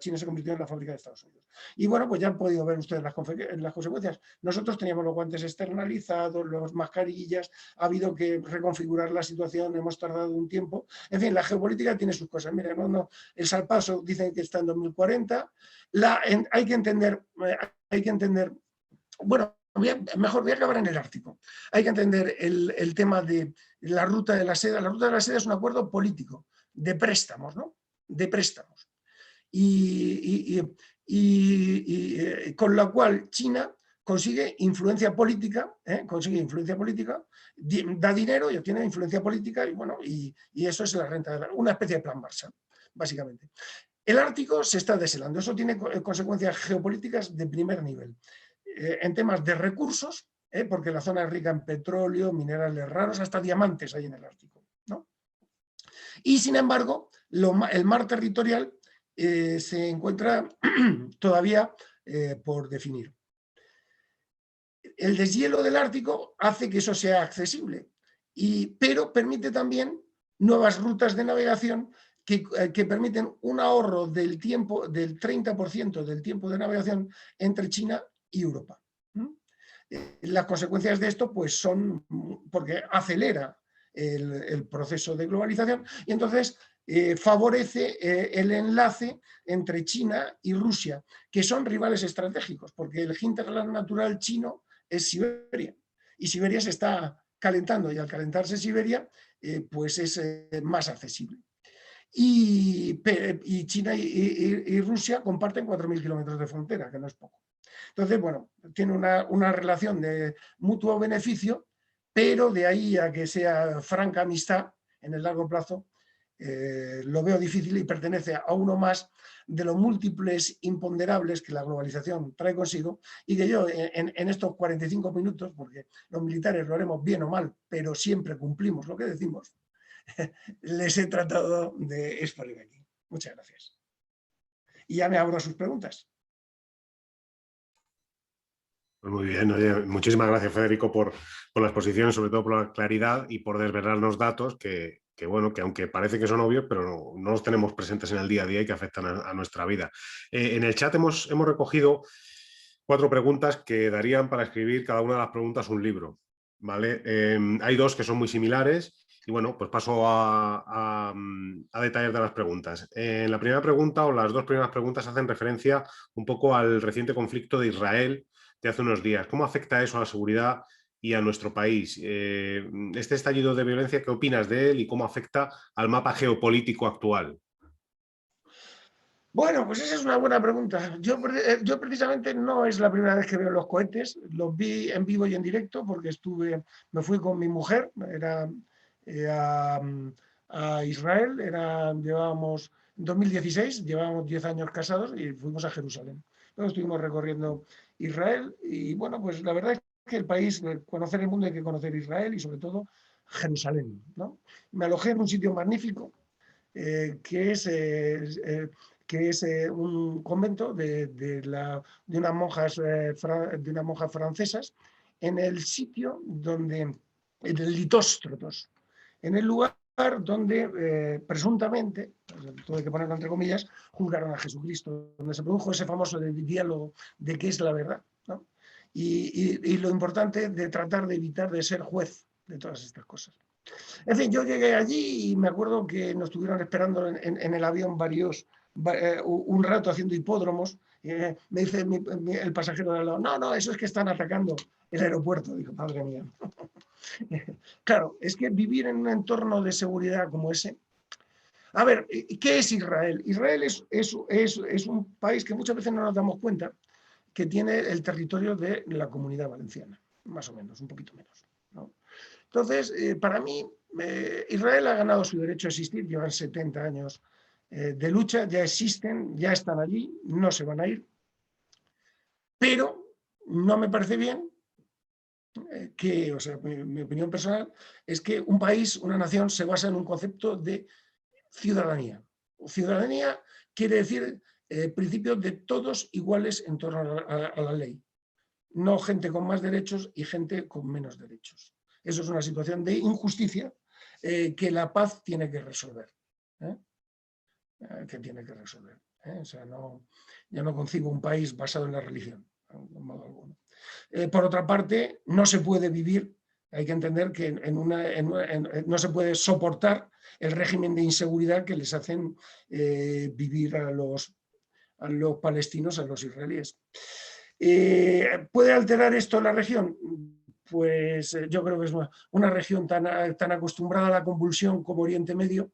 Estados Unidos. Y bueno, pues ya han podido ver ustedes las consecuencias. Nosotros teníamos los guantes externalizados, las mascarillas, ha habido que reconfigurar la situación, hemos tardado un tiempo. En fin, la geopolítica tiene sus cosas. Mira, el salpazo dicen que está en 2040. Hay que entender, bueno, mejor voy a acabar en el Ártico. Hay que entender el tema de la ruta de la seda. La ruta de la seda es un acuerdo político de préstamos, ¿no? De préstamos. Y con la cual China consigue influencia política, da dinero y obtiene influencia política, y bueno, y eso es la renta, una especie de plan Marshall, básicamente. El Ártico se está deshelando, eso tiene consecuencias geopolíticas de primer nivel. En temas de recursos, porque la zona es rica en petróleo, minerales raros, hasta diamantes hay en el Ártico, ¿no? Y sin embargo, el mar territorial se encuentra todavía por definir. El deshielo del Ártico hace que eso sea accesible, pero permite también nuevas rutas de navegación que permiten un ahorro del tiempo, del 30% del tiempo de navegación entre China y Europa. Las consecuencias de esto pues son porque acelera el proceso de globalización y entonces favorece el enlace entre China y Rusia, que son rivales estratégicos, porque el hinterland natural chino es Siberia, y Siberia se está calentando, y al calentarse Siberia, pues es más accesible. Y China y Rusia comparten 4.000 kilómetros de frontera, que no es poco. Entonces, bueno, tiene una relación de mutuo beneficio, pero de ahí a que sea franca amistad en el largo plazo, lo veo difícil y pertenece a uno más de los múltiples imponderables que la globalización trae consigo y que yo en estos 45 minutos, porque los militares lo haremos bien o mal, pero siempre cumplimos lo que decimos, les he tratado de exponer aquí. Muchas gracias. Y ya me abro a sus preguntas. Pues muy bien, oye, muchísimas gracias, Federico, por la exposición, sobre todo por la claridad y por desvelarnos datos que bueno, que aunque parece que son obvios, pero no los tenemos presentes en el día a día y que afectan a nuestra vida. En el chat hemos recogido 4 preguntas que darían para escribir cada una de las preguntas un libro, ¿vale? Hay 2 que son muy similares y bueno, pues paso a detalles de las preguntas. La primera pregunta o las 2 primeras preguntas hacen referencia un poco al reciente conflicto de Israel de hace unos días. ¿Cómo afecta eso a la seguridad y a nuestro país? Este estallido de violencia, ¿qué opinas de él y cómo afecta al mapa geopolítico actual? Bueno, pues esa es una buena pregunta. Yo precisamente no es la primera vez que veo los cohetes, los vi en vivo y en directo porque me fui con mi mujer a Israel, llevábamos en 2016, llevábamos 10 años casados y fuimos a Jerusalén. Luego estuvimos recorriendo Israel y bueno, pues la verdad es que el país, conocer el mundo hay que conocer Israel y sobre todo Jerusalén, ¿no? Me alojé en un sitio magnífico que es un convento de unas monjas francesas en el sitio donde, en el Litóstrotos, en el lugar donde presuntamente, todo hay que ponerlo entre comillas, juzgaron a Jesucristo, donde se produjo ese famoso diálogo de qué es la verdad, ¿no? Y lo importante de tratar de evitar de ser juez de todas estas cosas. En fin, yo llegué allí y me acuerdo que nos estuvieron esperando en el avión un rato haciendo hipódromos. Me dice el pasajero de al lado, no, eso es que están atacando el aeropuerto. Digo, madre mía. Claro, es que vivir en un entorno de seguridad como ese. A ver, ¿qué es Israel? Israel es un país que muchas veces no nos damos cuenta que tiene el territorio de la Comunidad Valenciana, más o menos, un poquito menos, ¿no? Entonces, para mí, Israel ha ganado su derecho a existir, llevan 70 años de lucha, ya existen, ya están allí, no se van a ir, pero no me parece bien o sea, mi opinión personal es que un país, una nación, se basa en un concepto de ciudadanía. Ciudadanía quiere decir principios de todos iguales en torno a la ley, no gente con más derechos y gente con menos derechos. Eso es una situación de injusticia que la paz tiene que resolver. que tiene que resolver. O sea, yo no concibo un país basado en la religión, de modo alguno. Por otra parte, no se puede vivir, hay que entender que no se puede soportar el régimen de inseguridad que les hacen vivir a los palestinos, a los israelíes. ¿Puede alterar esto la región? Pues yo creo que es una región tan acostumbrada a la convulsión como Oriente Medio,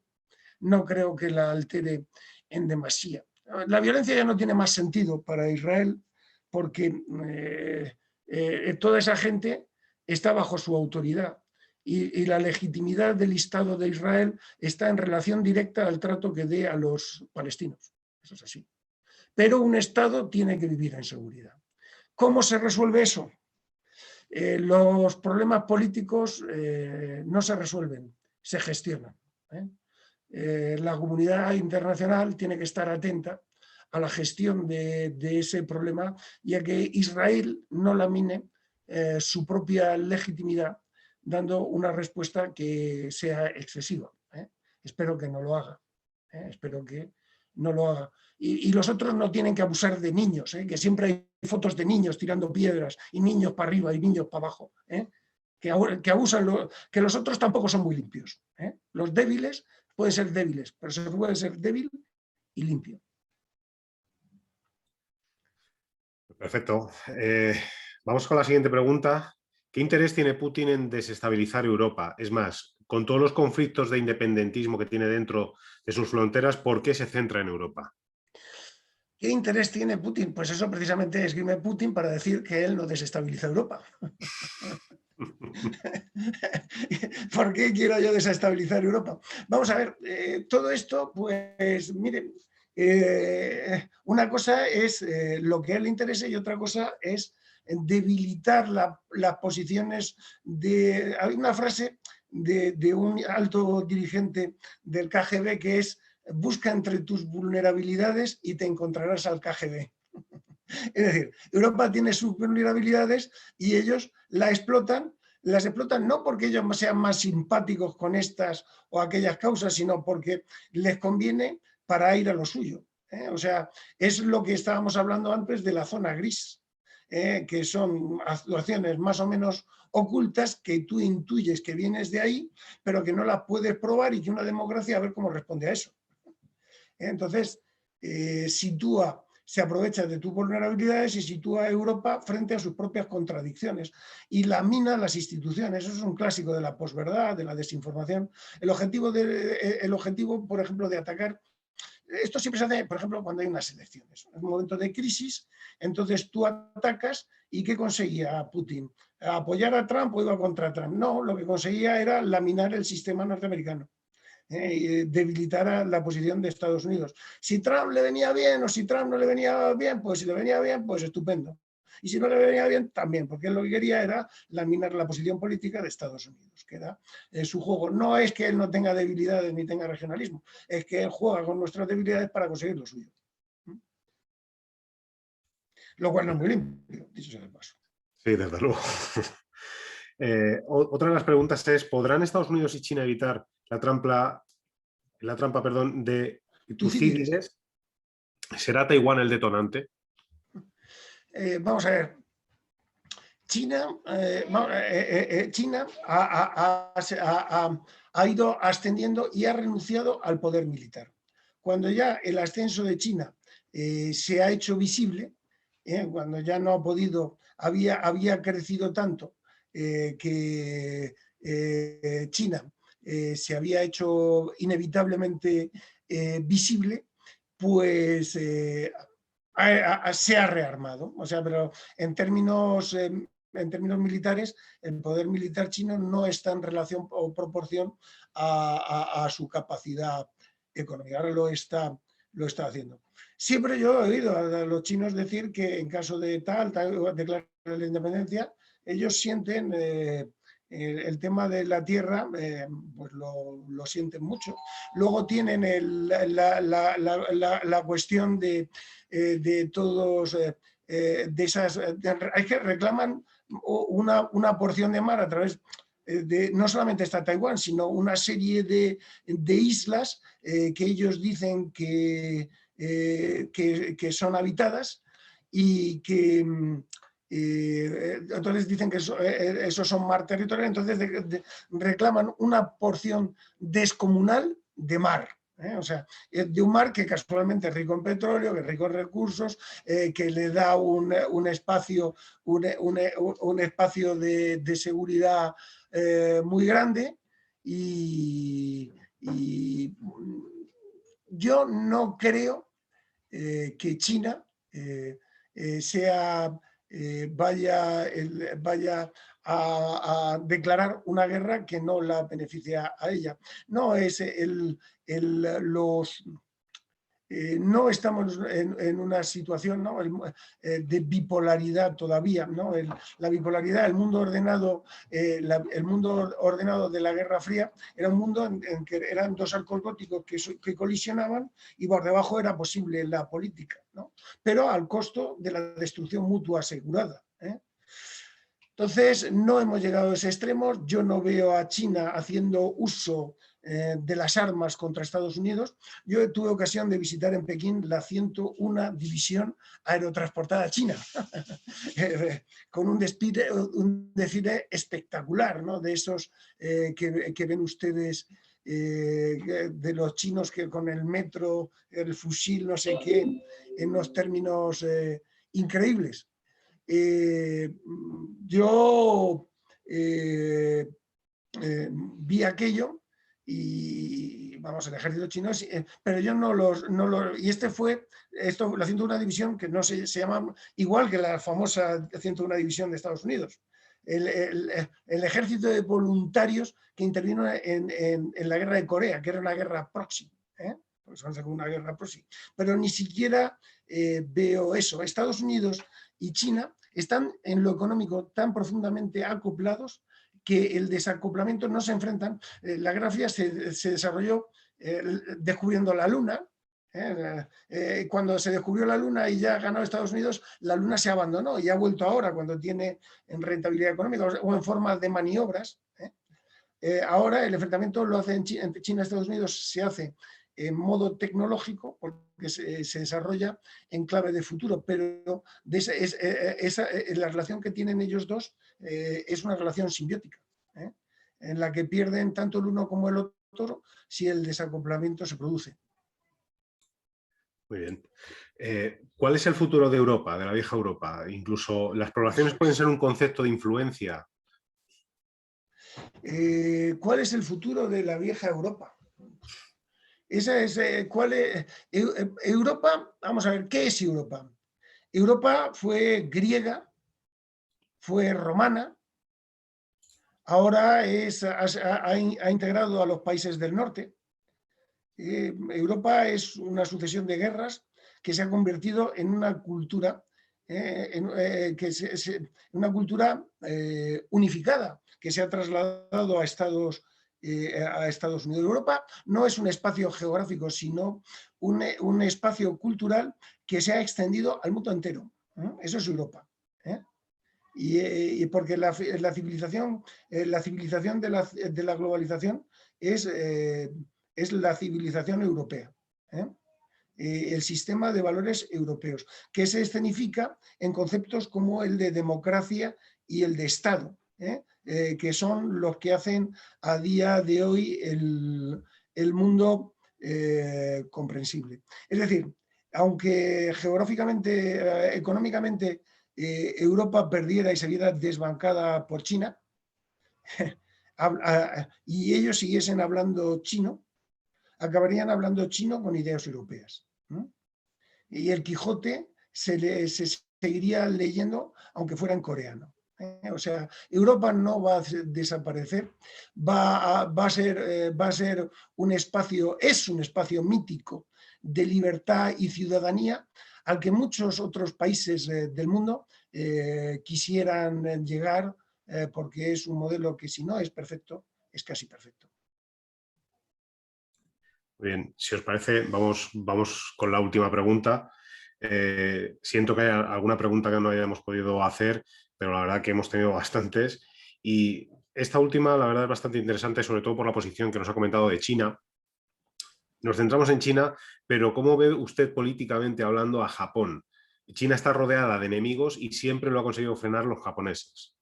no creo que la altere en demasía. La violencia ya no tiene más sentido para Israel porque toda esa gente está bajo su autoridad y la legitimidad del Estado de Israel está en relación directa al trato que dé a los palestinos. Eso es así. Pero un Estado tiene que vivir en seguridad. ¿Cómo se resuelve eso? Los problemas políticos no se resuelven, se gestionan. La comunidad internacional tiene que estar atenta a la gestión de ese problema y a que Israel no lamine su propia legitimidad dando una respuesta que sea excesiva. Espero que no lo haga. Espero que no lo haga. Y los otros no tienen que abusar de niños, que siempre hay fotos de niños tirando piedras y niños para arriba y niños para abajo. Que abusan, que los otros tampoco son muy limpios. Los débiles pueden ser débiles, pero se puede ser débil y limpio. Perfecto. Vamos con la siguiente pregunta. ¿Qué interés tiene Putin en desestabilizar Europa? Es más, con todos los conflictos de independentismo que tiene dentro de sus fronteras, ¿por qué se centra en Europa? ¿Qué interés tiene Putin? Pues eso precisamente esgrime Putin para decir que él no desestabiliza Europa. ¿Por qué quiero yo desestabilizar Europa? Vamos a ver, todo esto, pues miren, una cosa es lo que a él le interese y otra cosa es debilitar las posiciones de... Hay una frase de un alto dirigente del KGB que es: busca entre tus vulnerabilidades y te encontrarás al KGB. Es decir, Europa tiene sus vulnerabilidades y ellos las explotan no porque ellos sean más simpáticos con estas o aquellas causas, sino porque les conviene para ir a lo suyo. O sea, es lo que estábamos hablando antes de la zona gris, que son actuaciones más o menos ocultas que tú intuyes que vienes de ahí, pero que no las puedes probar y que una democracia a ver cómo responde a eso. Entonces, se aprovecha de tus vulnerabilidades y sitúa a Europa frente a sus propias contradicciones y lamina las instituciones. Eso es un clásico de la posverdad, de la desinformación. El objetivo, por ejemplo, de atacar... Esto siempre se hace, por ejemplo, cuando hay unas elecciones. En un momento de crisis, entonces tú atacas y ¿qué conseguía Putin? ¿Apoyar a Trump o iba contra Trump? No, lo que conseguía era laminar el sistema norteamericano. Debilitar la posición de Estados Unidos. Si Trump le venía bien o si Trump no le venía bien, pues si le venía bien, pues estupendo. Y si no le venía bien, también, porque él lo que quería era laminar la posición política de Estados Unidos, que era su juego. No es que él no tenga debilidades ni tenga regionalismo, es que él juega con nuestras debilidades para conseguir lo suyo. Lo cual no es muy limpio, dicho sea de paso. Sí, desde luego. Otra de las preguntas es: ¿podrán Estados Unidos y China evitar la trampa de Tucídides? ¿Será Taiwán el detonante? Vamos a ver. China ha ido ascendiendo y ha renunciado al poder militar. Cuando ya el ascenso de China se ha hecho visible, cuando ya no ha podido, había crecido tanto que China se había hecho inevitablemente visible, pues se ha rearmado. O sea, pero en términos militares, el poder militar chino no está en relación o proporción a su capacidad económica. Ahora lo está haciendo. Siempre yo he oído a los chinos decir que en caso de declarar la independencia, ellos sienten el tema de la tierra, pues lo sienten mucho. Luego tienen la cuestión de todos, de esas, hay que reclaman una porción de mar a través, no solamente está Taiwán, sino una serie de islas que ellos dicen que son habitadas y que entonces dicen que esos son mar territorial, entonces reclaman una porción descomunal de mar. O sea, de un mar que casualmente es rico en petróleo, que es rico en recursos, que le da un espacio, un espacio de seguridad muy grande y yo no creo que China vaya a declarar una guerra que no la beneficia a ella. No es no estamos en una situación, ¿no?, de bipolaridad todavía, ¿no? La bipolaridad, el mundo ordenado de la Guerra Fría era un mundo en que eran dos arcos góticos que colisionaban y por debajo era posible la política, ¿no? Pero al costo de la destrucción mutua asegurada, ¿eh? Entonces, no hemos llegado a ese extremo. Yo no veo a China haciendo uso de las armas contra Estados Unidos. Yo tuve ocasión de visitar en Pekín la 101 División Aerotransportada China, con un desfile espectacular, ¿no?, de esos que ven ustedes, de los chinos que con el metro, el fusil, no sé qué, en unos términos increíbles. Yo vi aquello y vamos, el ejército chino, pero yo y la 101 División, que no se llama igual que la famosa 101 División de Estados Unidos, el ejército de voluntarios que intervino en la guerra de Corea, que era una guerra proxy, pues una guerra proxy, pero ni siquiera veo eso. Estados Unidos y China están en lo económico tan profundamente acoplados que el desacoplamiento no se enfrentan. La Guerra Fría se desarrolló descubriendo la Luna. Cuando se descubrió la Luna y ya ganó Estados Unidos, la Luna se abandonó y ha vuelto ahora cuando tiene en rentabilidad económica o en forma de maniobras. Ahora el enfrentamiento lo hace en China, Estados Unidos se hace en modo tecnológico porque se desarrolla en clave de futuro, pero la relación que tienen ellos dos es una relación simbiótica, en la que pierden tanto el uno como el otro si el desacoplamiento se produce. Muy bien. ¿Cuál es el futuro de Europa, de la vieja Europa? Incluso las poblaciones pueden ser un concepto de influencia. ¿Cuál es el futuro de la vieja Europa? Europa, vamos a ver, ¿qué es Europa? Europa fue griega, fue romana, ahora ha integrado a los países del norte. Europa es una sucesión de guerras que se ha convertido en una cultura, una cultura unificada, que se ha trasladado a Estados Unidos. Europa no es un espacio geográfico, sino un espacio cultural que se ha extendido al mundo entero. Eso es Europa. Y porque la civilización de la globalización es la civilización europea. El sistema de valores europeos, que se escenifica en conceptos como el de democracia y el de Estado, que son los que hacen a día de hoy el mundo comprensible. Es decir, aunque geográficamente, económicamente, Europa perdiera y se viera desbancada por China, y ellos siguiesen hablando chino, acabarían hablando chino con ideas europeas. Y el Quijote se seguiría leyendo aunque fuera en coreano. O sea, Europa no va a desaparecer, va a ser un espacio, es un espacio mítico de libertad y ciudadanía al que muchos otros países del mundo quisieran llegar, porque es un modelo que, si no es perfecto, es casi perfecto. Muy bien, si os parece, vamos con la última pregunta. Siento que haya alguna pregunta que no hayamos podido hacer, pero la verdad que hemos tenido bastantes y esta última, la verdad, es bastante interesante, sobre todo por la posición que nos ha comentado de China. Nos centramos en China, pero ¿cómo ve usted políticamente hablando a Japón? China está rodeada de enemigos y siempre lo ha conseguido frenar los japoneses.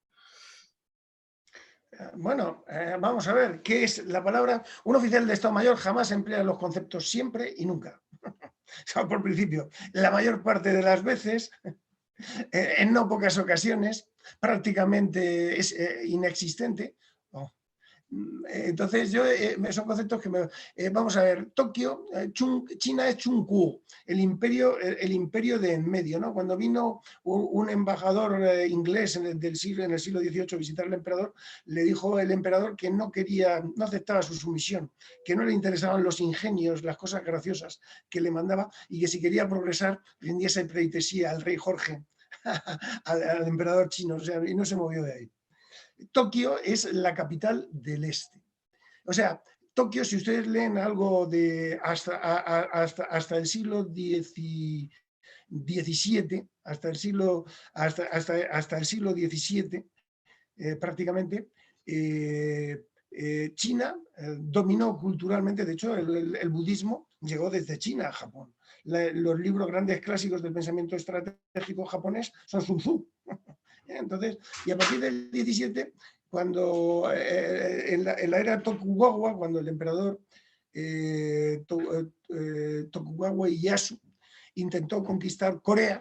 Bueno, vamos a ver, ¿qué es la palabra? Un oficial de Estado Mayor jamás emplea los conceptos siempre y nunca. O sea, por principio, la mayor parte de las veces, en no pocas ocasiones, prácticamente es inexistente. Oh. Entonces, son conceptos que vamos a ver, Tokio, China es Chungku, el imperio de en medio, ¿no? Cuando vino un embajador inglés en el siglo XVIII a visitar al emperador, le dijo el emperador que no aceptaba su sumisión, que no le interesaban los ingenios, las cosas graciosas que le mandaba, y que si quería progresar, rindiese pleitesía al rey Jorge, al emperador chino, o sea, y no se movió de ahí. Tokio es la capital del este. O sea, Tokio, si ustedes leen algo de hasta el siglo XVII, hasta el siglo XVII, prácticamente, China dominó culturalmente. De hecho, el budismo llegó desde China a Japón. Los libros grandes clásicos del pensamiento estratégico japonés son Sun Tzu. Entonces, y a partir del 17, cuando en la era Tokugawa, cuando el emperador Tokugawa Ieyasu intentó conquistar Corea,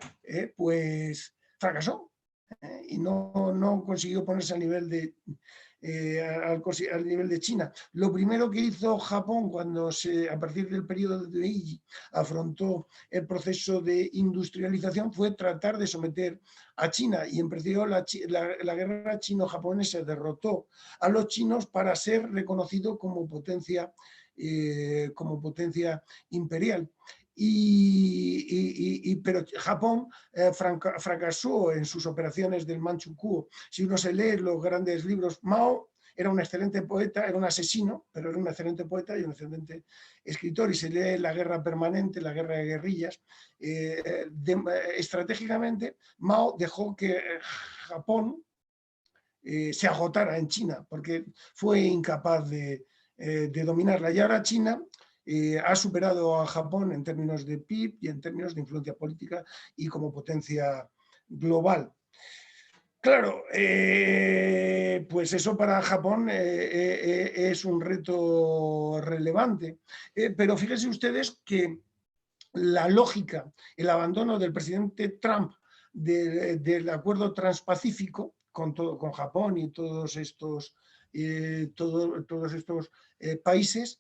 pues fracasó y no consiguió ponerse al nivel de China. Lo primero que hizo Japón cuando a partir del periodo de Meiji afrontó el proceso de industrialización fue tratar de someter a China, y empezó la guerra chino-japonesa, derrotó a los chinos para ser reconocido como potencia imperial. Pero Japón fracasó en sus operaciones del Manchukuo. Si uno se lee los grandes libros, Mao era un excelente poeta, era un asesino, pero era un excelente poeta y un excelente escritor, y se lee La guerra permanente, la guerra de guerrillas. Estratégicamente, Mao dejó que Japón se agotara en China, porque fue incapaz de dominarla. Y ahora China ha superado a Japón en términos de PIB y en términos de influencia política y como potencia global. Claro, pues eso para Japón es un reto relevante, pero fíjense ustedes que la lógica, el abandono del presidente Trump del acuerdo transpacífico con Japón y todos estos países,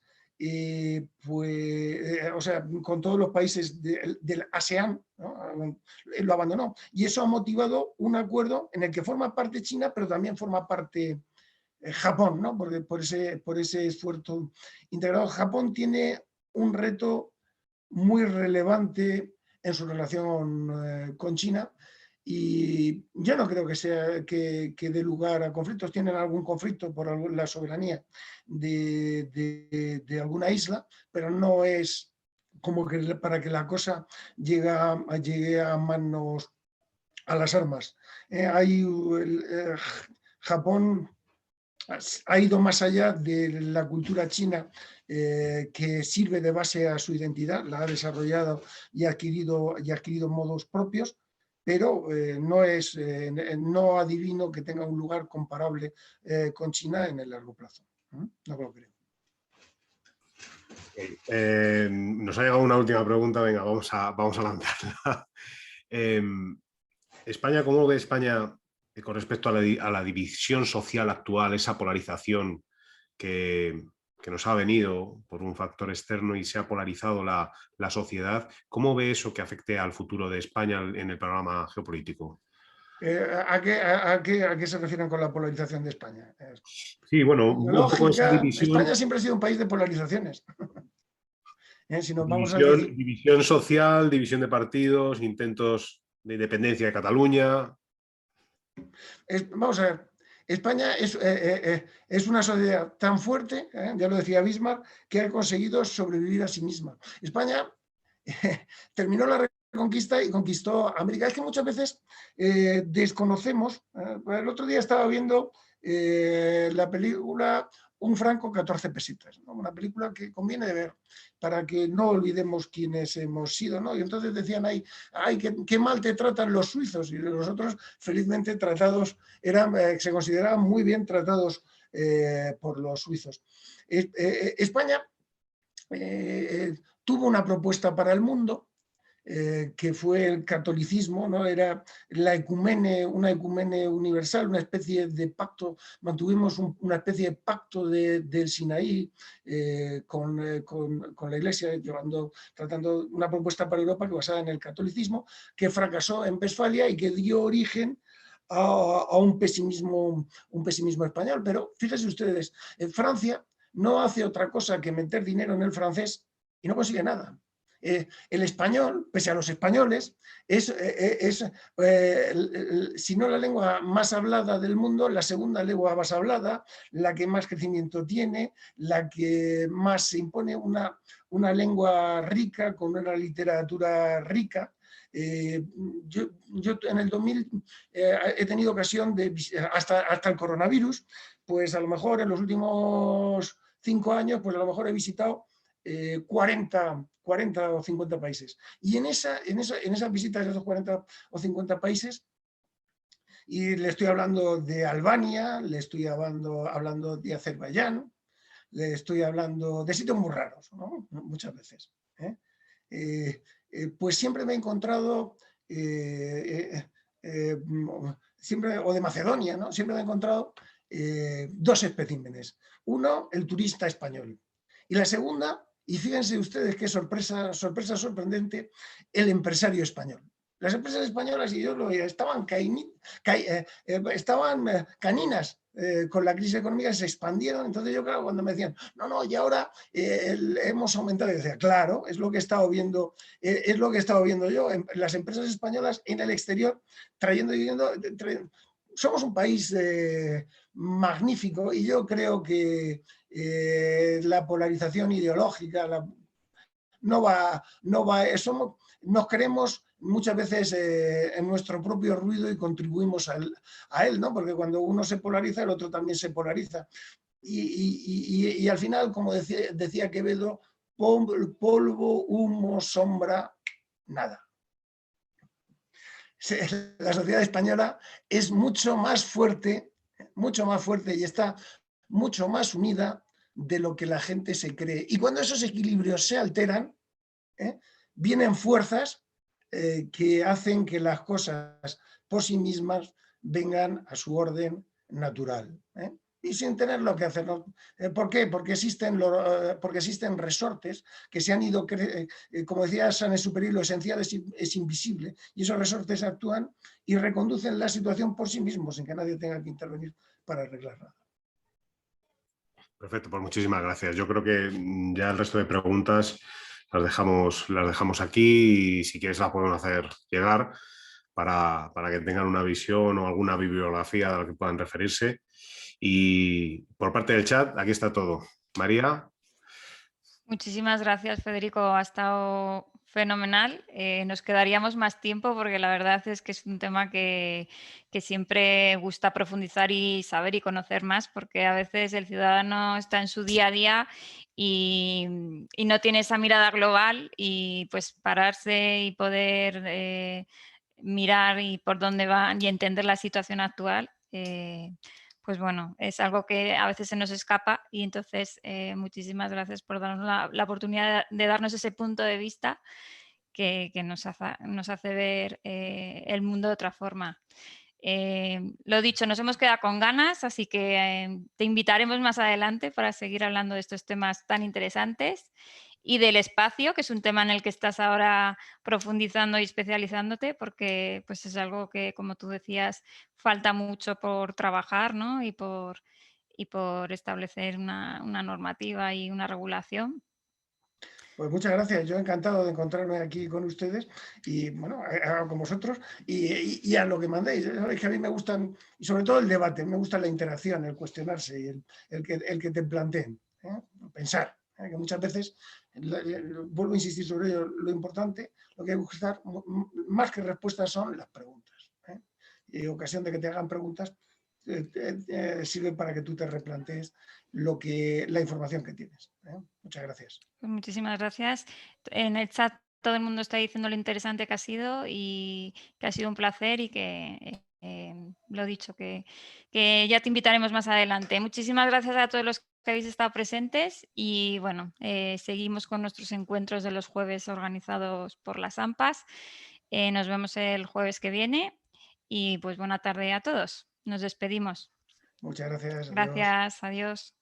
o sea, con todos los países del ASEAN, ¿no? Lo abandonó. Y eso ha motivado un acuerdo en el que forma parte China, pero también forma parte Japón, ¿no? Porque por ese esfuerzo integrado. Japón tiene un reto muy relevante en su relación con China, y yo no creo que dé lugar a conflictos. Tienen algún conflicto por la soberanía de alguna isla, pero no es como que para que la cosa llegue a manos, a las armas. Japón ha ido más allá de la cultura china, que sirve de base a su identidad, la ha desarrollado y ha adquirido modos propios, pero no adivino que tenga un lugar comparable con China en el largo plazo. No lo creo. Nos ha llegado una última pregunta, venga, vamos a lanzarla. España, ¿cómo ve España con respecto a la división social actual, esa polarización que nos ha venido por un factor externo y se ha polarizado la sociedad? ¿Cómo ve eso que afecte al futuro de España en el panorama geopolítico? ¿A qué se refieren con la polarización de España? Sí, bueno, un poco esa división. España siempre ha sido un país de polarizaciones. Si nos vamos a división social, división de partidos, intentos de independencia de Cataluña. Vamos a ver, España es una sociedad tan fuerte, ya lo decía Bismarck, que ha conseguido sobrevivir a sí misma. España terminó la conquista y conquistó América. Es que muchas veces desconocemos. El otro día estaba viendo la película Un franco, 14 pesetas, ¿no? Una película que conviene de ver para que no olvidemos quiénes hemos sido, ¿no? Y entonces decían ahí, ay, qué mal te tratan los suizos, y nosotros felizmente tratados, se consideraban muy bien tratados por los suizos. España tuvo una propuesta para el mundo, que fue el catolicismo, ¿no? Era la una ecumene universal, una especie de pacto, mantuvimos una especie de pacto del Sinaí con la Iglesia, tratando una propuesta para Europa que basada en el catolicismo, que fracasó en Westfalia y que dio origen a un pesimismo español. Pero fíjense ustedes, Francia no hace otra cosa que meter dinero en el francés y no consigue nada. El español, pese a los españoles, es si no la lengua más hablada del mundo, la segunda lengua más hablada, la que más crecimiento tiene, la que más se impone, una lengua rica, con una literatura rica. Yo en el 2000 he tenido ocasión de, hasta el coronavirus, pues a lo mejor en los últimos 5 años, pues a lo mejor he visitado 40 o 50 países. Y en esas visitas de esos 40 o 50 países, y le estoy hablando de Albania, le estoy hablando de Azerbaiyán, le estoy hablando de sitios muy raros, ¿no? Muchas veces. Pues siempre me he encontrado, siempre, o de Macedonia, ¿no? Siempre me he encontrado 2 especímenes. Uno, el turista español. Y la segunda, y fíjense ustedes qué sorpresa sorprendente, el empresario español. Las empresas españolas, y yo lo veía, estaban caninas con la crisis económica, se expandieron. Entonces yo, claro, cuando me decían, no, y ahora hemos aumentado, yo decía, claro, es lo que he estado viendo, yo, las empresas españolas en el exterior, trayendo y viendo. Somos un país magnífico, y yo creo que la polarización ideológica no va, nos creemos muchas veces en nuestro propio ruido y contribuimos a él, ¿no? Porque cuando uno se polariza, el otro también se polariza. Y al final, como decía Quevedo, polvo, humo, sombra, nada. La sociedad española es mucho más fuerte y está mucho más unida de lo que la gente se cree. Y cuando esos equilibrios se alteran, vienen fuerzas que hacen que las cosas por sí mismas vengan a su orden natural. Y sin tener lo que hacer. ¿Por qué? Porque existen resortes que se han ido, como decía Saint-Exupéry, lo esencial es invisible, y esos resortes actúan y reconducen la situación por sí mismos, sin que nadie tenga que intervenir para arreglar nada. Perfecto, pues muchísimas gracias. Yo creo que ya el resto de preguntas las dejamos aquí, y si quieres las podemos hacer llegar para que tengan una visión o alguna bibliografía a la que puedan referirse. Y por parte del chat, aquí está todo. María. Muchísimas gracias, Federico. Ha estado fenomenal. Nos quedaríamos más tiempo porque la verdad es que es un tema que siempre gusta profundizar y saber y conocer más, porque a veces el ciudadano está en su día a día y no tiene esa mirada global, y pues pararse y poder mirar y por dónde va y entender la situación actual. Pues bueno, es algo que a veces se nos escapa, y entonces muchísimas gracias por darnos la oportunidad de darnos ese punto de vista que nos hace ver el mundo de otra forma. Lo dicho, nos hemos quedado con ganas, así que te invitaremos más adelante para seguir hablando de estos temas tan interesantes, y del espacio, que es un tema en el que estás ahora profundizando y especializándote, porque pues es algo que, como tú decías, falta mucho por trabajar, ¿no? y por establecer una normativa y una regulación. Pues muchas gracias, yo encantado de encontrarme aquí con ustedes y bueno, con vosotros y a lo que mandéis. Es que a mí me gustan, y sobre todo el debate, me gusta la interacción, el cuestionarse y el que te planteen, pensar. Que muchas veces, vuelvo a insistir sobre ello, lo importante, lo que hay que buscar, más que respuestas, son las preguntas. Y ocasión de que te hagan preguntas, sirve para que tú te replantees la información que tienes. Muchas gracias. Pues muchísimas gracias. En el chat todo el mundo está diciendo lo interesante que ha sido y que ha sido un placer y que, lo dicho, que ya te invitaremos más adelante. Muchísimas gracias a todos los que habéis estado presentes y bueno, seguimos con nuestros encuentros de los jueves organizados por las AMPAs. Nos vemos el jueves que viene y pues buena tarde a todos. Nos despedimos. Muchas gracias. Adiós. Gracias, adiós.